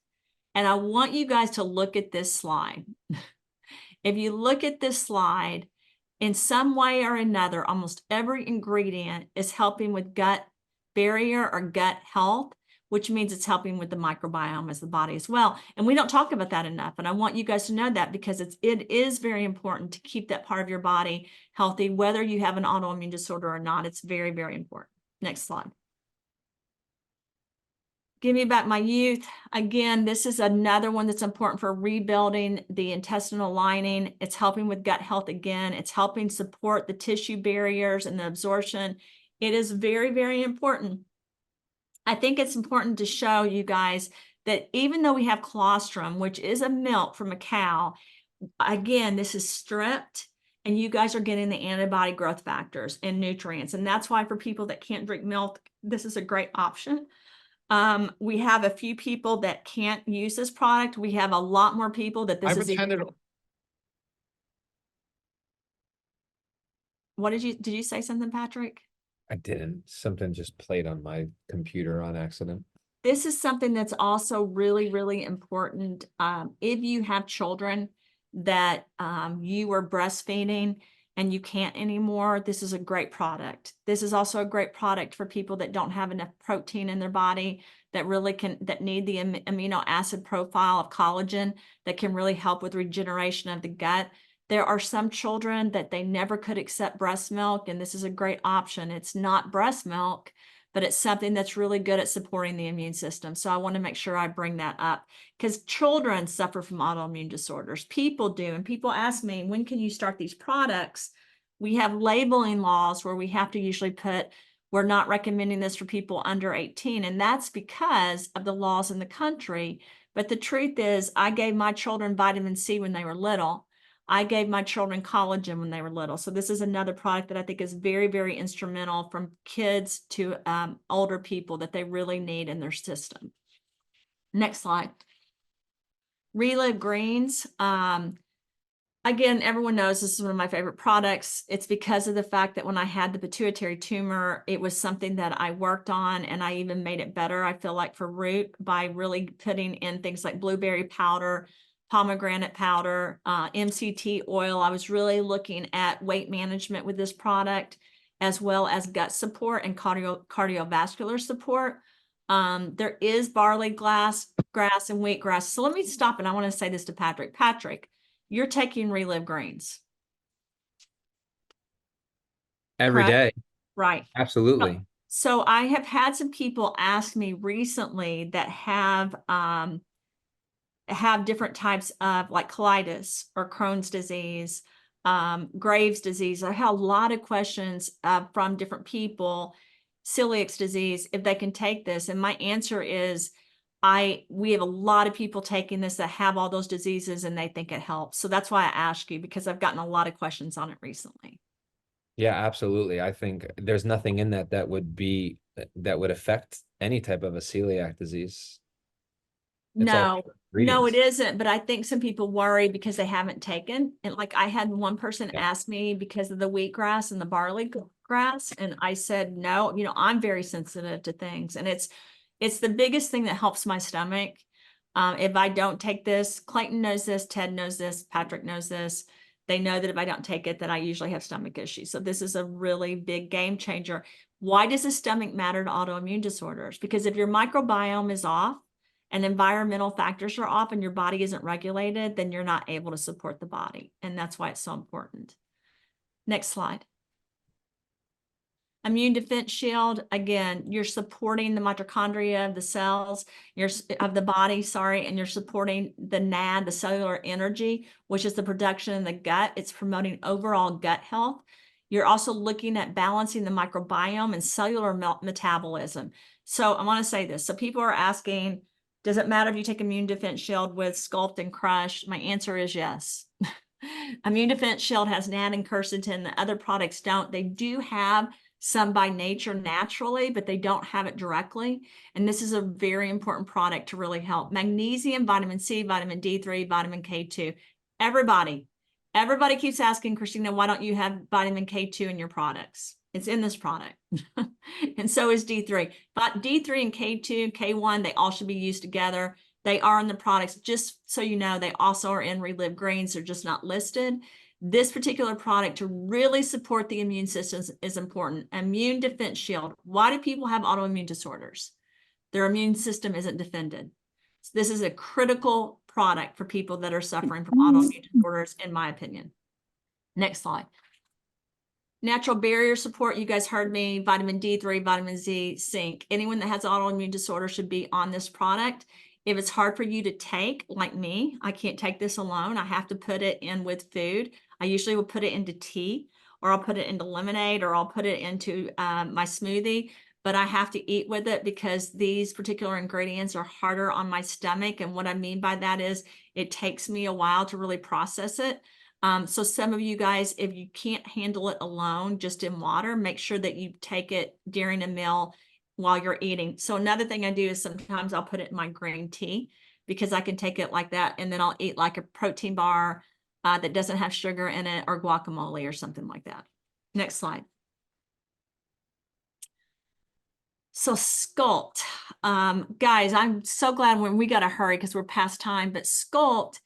And I want you guys to look at this slide. If you look at this slide, in some way or another, almost every ingredient is helping with gut barrier or gut health, which means it's helping with the microbiome as the body as well. And we don't talk about that enough. And I want you guys to know that, because it is very important to keep that part of your body healthy, whether you have an autoimmune disorder or not. It's very, very important. Next slide. Give me back my youth. Again, this is another one that's important for rebuilding the intestinal lining. It's helping with gut health again. It's helping support the tissue barriers and the absorption. It is very, very important. I think it's important to show you guys that even though we have colostrum, which is a milk from a cow, again, this is stripped, and you guys are getting the antibody growth factors and nutrients. And that's why for people that can't drink milk, this is a great option. We have a few people that can't use this product. We have a lot more people that this I've is even. attended. What did you say something, Patrick? I didn't. Something just played on my computer on accident. This is something that's also really, really important. If you have children that you are breastfeeding and you can't anymore, this is a great product. This is also a great product for people that don't have enough protein in their body, that really that need the amino acid profile of collagen that can really help with regeneration of the gut. There are some children that they never could accept breast milk, and this is a great option. It's not breast milk, but it's something that's really good at supporting the immune system. So I want to make sure I bring that up, because children suffer from autoimmune disorders. People do. And people ask me, when can you start these products? We have labeling laws where we have to usually put, we're not recommending this for people under 18. And that's because of the laws in the country. But the truth is, I gave my children vitamin C when they were little. I gave my children collagen when they were little. So this is another product that I think is very, very instrumental from kids to older people that they really need in their system. Next slide. ReLive Greens. Again, everyone knows this is one of my favorite products. It's because of the fact that when I had the pituitary tumor, it was something that I worked on, and I even made it better, I feel like, for root by really putting in things like blueberry powder, pomegranate powder, MCT oil. I was really looking at weight management with this product, as well as gut support and cardiovascular support. There is barley, grass, and wheatgrass. So let me stop, and I want to say this to Patrick. Patrick, you're taking ReLive Greens Every day. right? Absolutely. So I have had some people ask me recently that have different types of like colitis or Crohn's disease, Graves' disease. I have a lot of questions from different people, celiac disease, if they can take this. And my answer is, we have a lot of people taking this that have all those diseases and they think it helps. So that's why I ask you, because I've gotten a lot of questions on it recently. Yeah, absolutely. I think there's nothing in that would affect any type of a celiac disease. It's all No, it ingredients. isn't. But I think some people worry because they haven't taken. And like I had one person Yeah. ask me because of the wheatgrass and the barley grass. And I said, no, I'm very sensitive to things. And it's the biggest thing that helps my stomach. If I don't take this, Clayton knows this, Ted knows this, Patrick knows this. They know that if I don't take it, that I usually have stomach issues. So this is a really big game changer. Why does the stomach matter to autoimmune disorders? Because if your microbiome is off and environmental factors are off and your body isn't regulated, then you're not able to support the body. And that's why it's so important. Next slide. Immune defense shield, again, you're supporting the mitochondria of the cells, of the body, and you're supporting the NAD, the cellular energy, which is the production in the gut. It's promoting overall gut health. You're also looking at balancing the microbiome and cellular metabolism. So I want to say this. So people are asking, does it matter if you take immune defense shield with Sculpt and Crush? My answer is yes. Immune defense shield has NAD and quercetin. The other products don't. They do have some by nature naturally, but they don't have it directly. And this is a very important product to really help. Magnesium, vitamin C, vitamin D3, vitamin K2. Everybody keeps asking, Christina, why don't you have vitamin K2 in your products? It's in this product. And so is D3. But D3 and K2, K1, they all should be used together. They are in the products. Just so you know, they also are in ReLive Greens. They're just not listed. This particular product to really support the immune system is important. Immune defense shield. Why do people have autoimmune disorders? Their immune system isn't defended. So this is a critical product for people that are suffering from autoimmune disorders, in my opinion. Next slide. Natural barrier support. You guys heard me, vitamin D3, vitamin Z, zinc. Anyone that has autoimmune disorder should be on this product. If it's hard for you to take, like me, I can't take this alone. I have to put it in with food. I usually will put it into tea, or I'll put it into lemonade, or I'll put it into my smoothie, but I have to eat with it because these particular ingredients are harder on my stomach. And what I mean by that is it takes me a while to really process it. So some of you guys, if you can't handle it alone, just in water, make sure that you take it during a meal while you're eating. So another thing I do is sometimes I'll put it in my green tea because I can take it like that. And then I'll eat like a protein bar that doesn't have sugar in it, or guacamole or something like that. Next slide. So Sculpt, guys, I'm so glad when we got to hurry because we're past time, but Sculpt,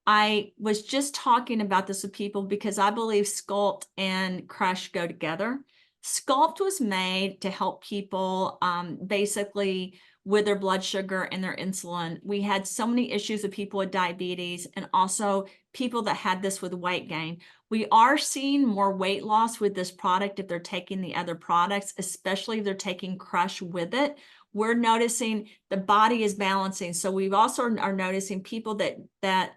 I was just talking about this with people because I believe Sculpt and Crush go together. Sculpt was made to help people basically with their blood sugar and their insulin. We had so many issues with people with diabetes and also people that had this with weight gain. We are seeing more weight loss with this product if they're taking the other products, especially if they're taking Crush with it. We're noticing the body is balancing. So we've also are noticing people that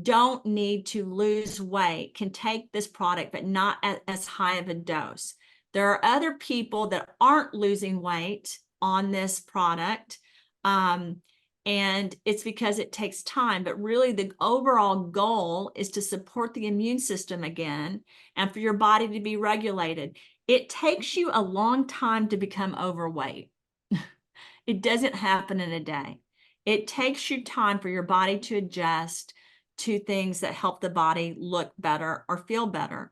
don't need to lose weight can take this product, but not at as high of a dose. There are other people that aren't losing weight on this product, and it's because it takes time. But really, the overall goal is to support the immune system again and for your body to be regulated. It takes you a long time to become overweight. It doesn't happen in a day. It takes you time for your body to adjust to things that help the body look better or feel better.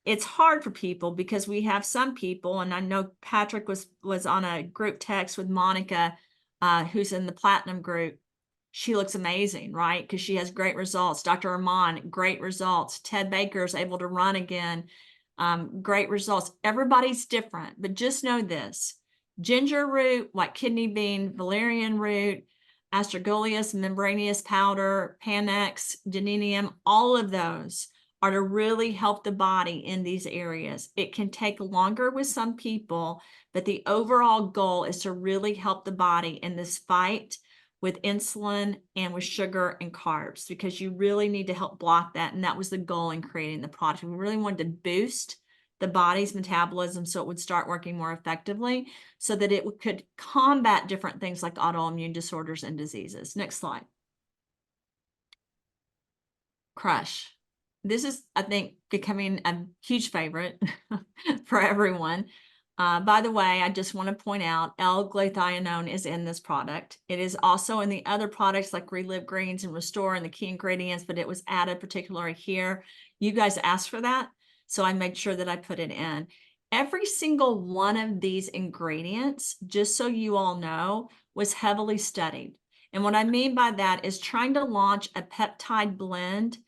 It's hard for people because we have some people, and I know Patrick was on a group text with Monica, who's in the platinum group. She looks amazing, right? Because she has great results. Dr. Armand, great results. Ted Baker is able to run again. Great results. Everybody's different, but just know this: ginger root, white kidney bean, valerian root, astragalus, membranous powder, panax, delinium, all of those are to really help the body in these areas. It can take longer with some people, but the overall goal is to really help the body in this fight with insulin and with sugar and carbs, because you really need to help block that. And that was the goal in creating the product. We really wanted to boost the body's metabolism so it would start working more effectively, so that it could combat different things like autoimmune disorders and diseases. Next slide. Crush. This is, I think, becoming a huge favorite for everyone. By the way, I just want to point out L-glutathione is in this product. It is also in the other products like ReLive Greens and Restore and the key ingredients, but it was added particularly here. You guys asked for that, so I made sure that I put it in. Every single one of these ingredients, just so you all know, was heavily studied. And what I mean by that is trying to launch a peptide blend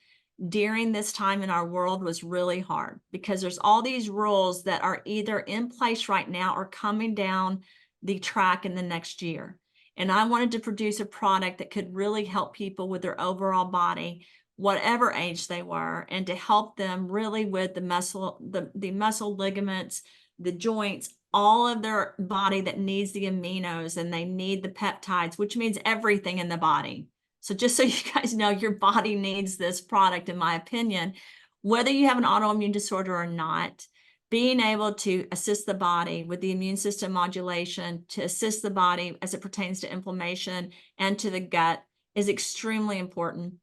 during this time in our world was really hard, because there's all these rules that are either in place right now or coming down the track in the next year. And I wanted to produce a product that could really help people with their overall body, whatever age they were, and to help them really with the muscle ligaments, the joints, all of their body that needs the aminos, and they need the peptides, which means everything in the body. So just so you guys know, your body needs this product, in my opinion, whether you have an autoimmune disorder or not. Being able to assist the body with the immune system modulation, to assist the body as it pertains to inflammation and to the gut, is extremely important.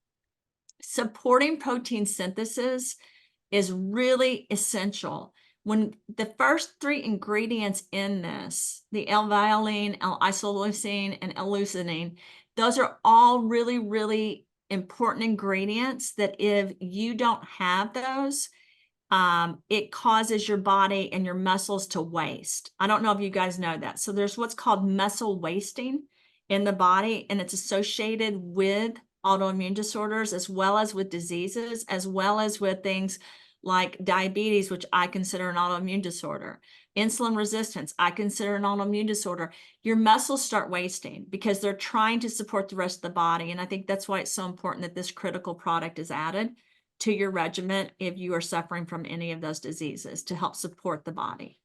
Supporting protein synthesis is really essential. When the first three ingredients in this, the L-violin, L-isoleucine, and L-leucine, those are all really, really important ingredients that if you don't have those, it causes your body and your muscles to waste. I don't know if you guys know that. So there's what's called muscle wasting in the body, and it's associated with autoimmune disorders, as well as with diseases, as well as with things like diabetes, which I consider an autoimmune disorder. Insulin resistance, I consider an autoimmune disorder. Your muscles start wasting because they're trying to support the rest of the body. And I think that's why it's so important that this critical product is added to your regimen if you are suffering from any of those diseases, to help support the body.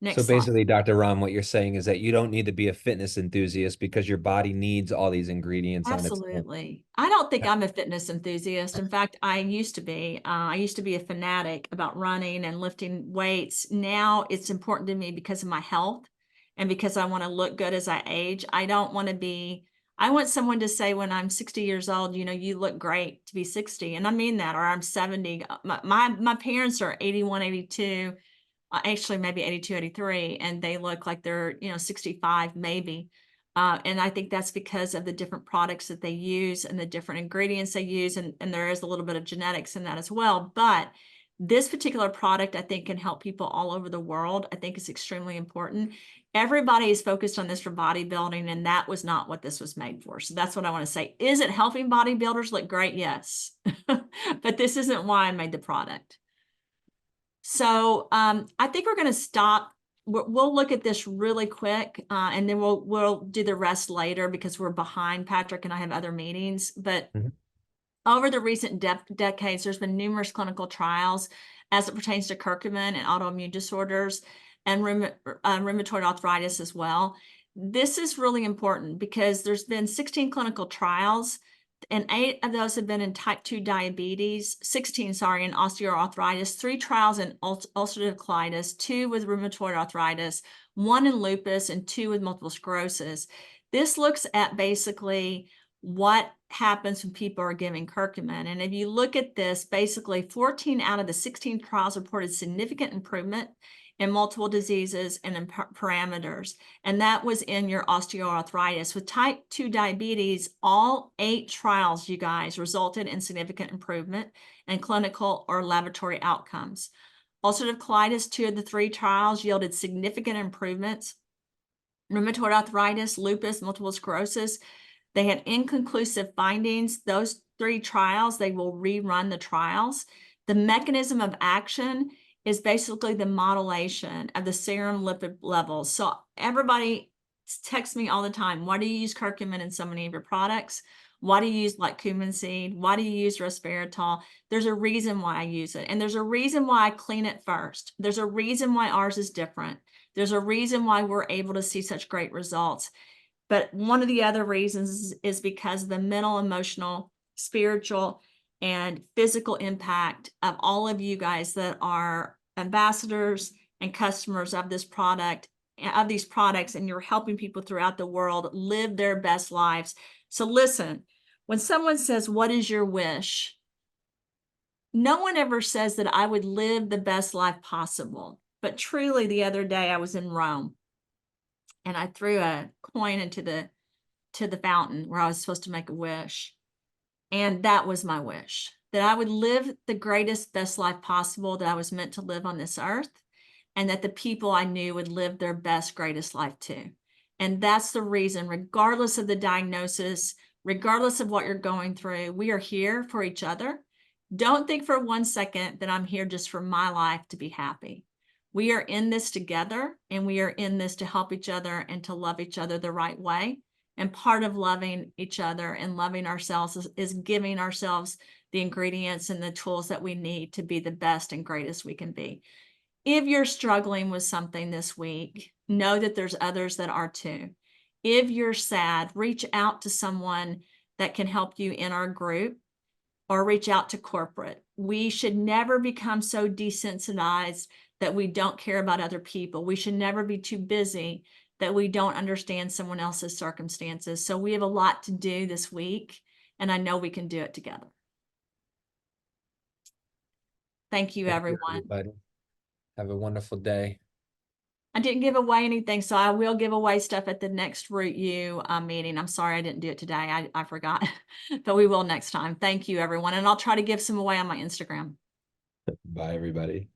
Next So slide. basically, Dr. Ram, what you're saying is that you don't need to be a fitness enthusiast because your body needs all these ingredients on its own. Absolutely. I don't think I'm a fitness enthusiast. In fact, I used to be. I used to be a fanatic about running and lifting weights. Now it's important to me because of my health and because I want to look good as I age. I don't want to be, I want someone to say when I'm 60 years old, you know, you look great to be 60. And I mean that, or I'm 70. My parents are 81, 82. actually maybe 82, 83, and they look like they're, 65 maybe. And I think that's because of the different products that they use and the different ingredients they use. And there is a little bit of genetics in that as well. But this particular product, I think, can help people all over the world. I think it's extremely important. Everybody is focused on this for bodybuilding, and that was not what this was made for. So that's what I want to say. Is it helping bodybuilders look great? Yes. But this isn't why I made the product. So I think we're going to stop. We'll look at this really quick, and then we'll do the rest later because we're behind. Patrick and I have other meetings. But over the recent decades, there's been numerous clinical trials as it pertains to curcumin and autoimmune disorders and rheumatoid arthritis as well. This is really important because there's been 16 clinical trials, and 8 of those have been in type 2 diabetes, 16, sorry, in osteoarthritis, 3 trials in ulcerative colitis, 2 with rheumatoid arthritis, 1 in lupus, and 2 with multiple sclerosis. This looks at basically what happens when people are giving curcumin. And if you look at this, basically 14 out of the 16 trials reported significant improvement in multiple diseases and in parameters. And that was in your osteoarthritis. With type 2 diabetes, all 8 trials, you guys, resulted in significant improvement in clinical or laboratory outcomes. Ulcerative colitis, 2 of the 3 trials yielded significant improvements. Rheumatoid arthritis, lupus, multiple sclerosis, they had inconclusive findings. Those 3 trials, they will rerun the trials. The mechanism of action is basically the modulation of the serum lipid levels. So everybody texts me all the time, why do you use curcumin in so many of your products? Why do you use like cumin seed? Why do you use resveratrol? There's a reason why I use it. And there's a reason why I clean it first. There's a reason why ours is different. There's a reason why we're able to see such great results. But one of the other reasons is because of the mental, emotional, spiritual, and physical impact of all of you guys that are ambassadors and customers of this product, of these products, and you're helping people throughout the world live their best lives. So listen, when someone says, what is your wish? No one ever says that I would live the best life possible. But truly, the other day I was in Rome, and I threw a coin into the fountain where I was supposed to make a wish. And that was my wish, that I would live the greatest, best life possible that I was meant to live on this earth, and that the people I knew would live their best, greatest life too. And that's the reason, regardless of the diagnosis, regardless of what you're going through, we are here for each other. Don't think for 1 second that I'm here just for my life to be happy. We are in this together, and we are in this to help each other and to love each other the right way. And part of loving each other and loving ourselves is giving ourselves the ingredients and the tools that we need to be the best and greatest we can be. If you're struggling with something this week, know that there's others that are too. If you're sad, reach out to someone that can help you in our group, or reach out to corporate. We should never become so desensitized that we don't care about other people. We should never be too busy that we don't understand someone else's circumstances. So we have a lot to do this week, and I know we can do it together. Thank you, everyone. Everybody. Have a wonderful day. I didn't give away anything, so I will give away stuff at the next Root U meeting. I'm sorry I didn't do it today. I forgot, but we will next time. Thank you, everyone. And I'll try to give some away on my Instagram. Bye, everybody.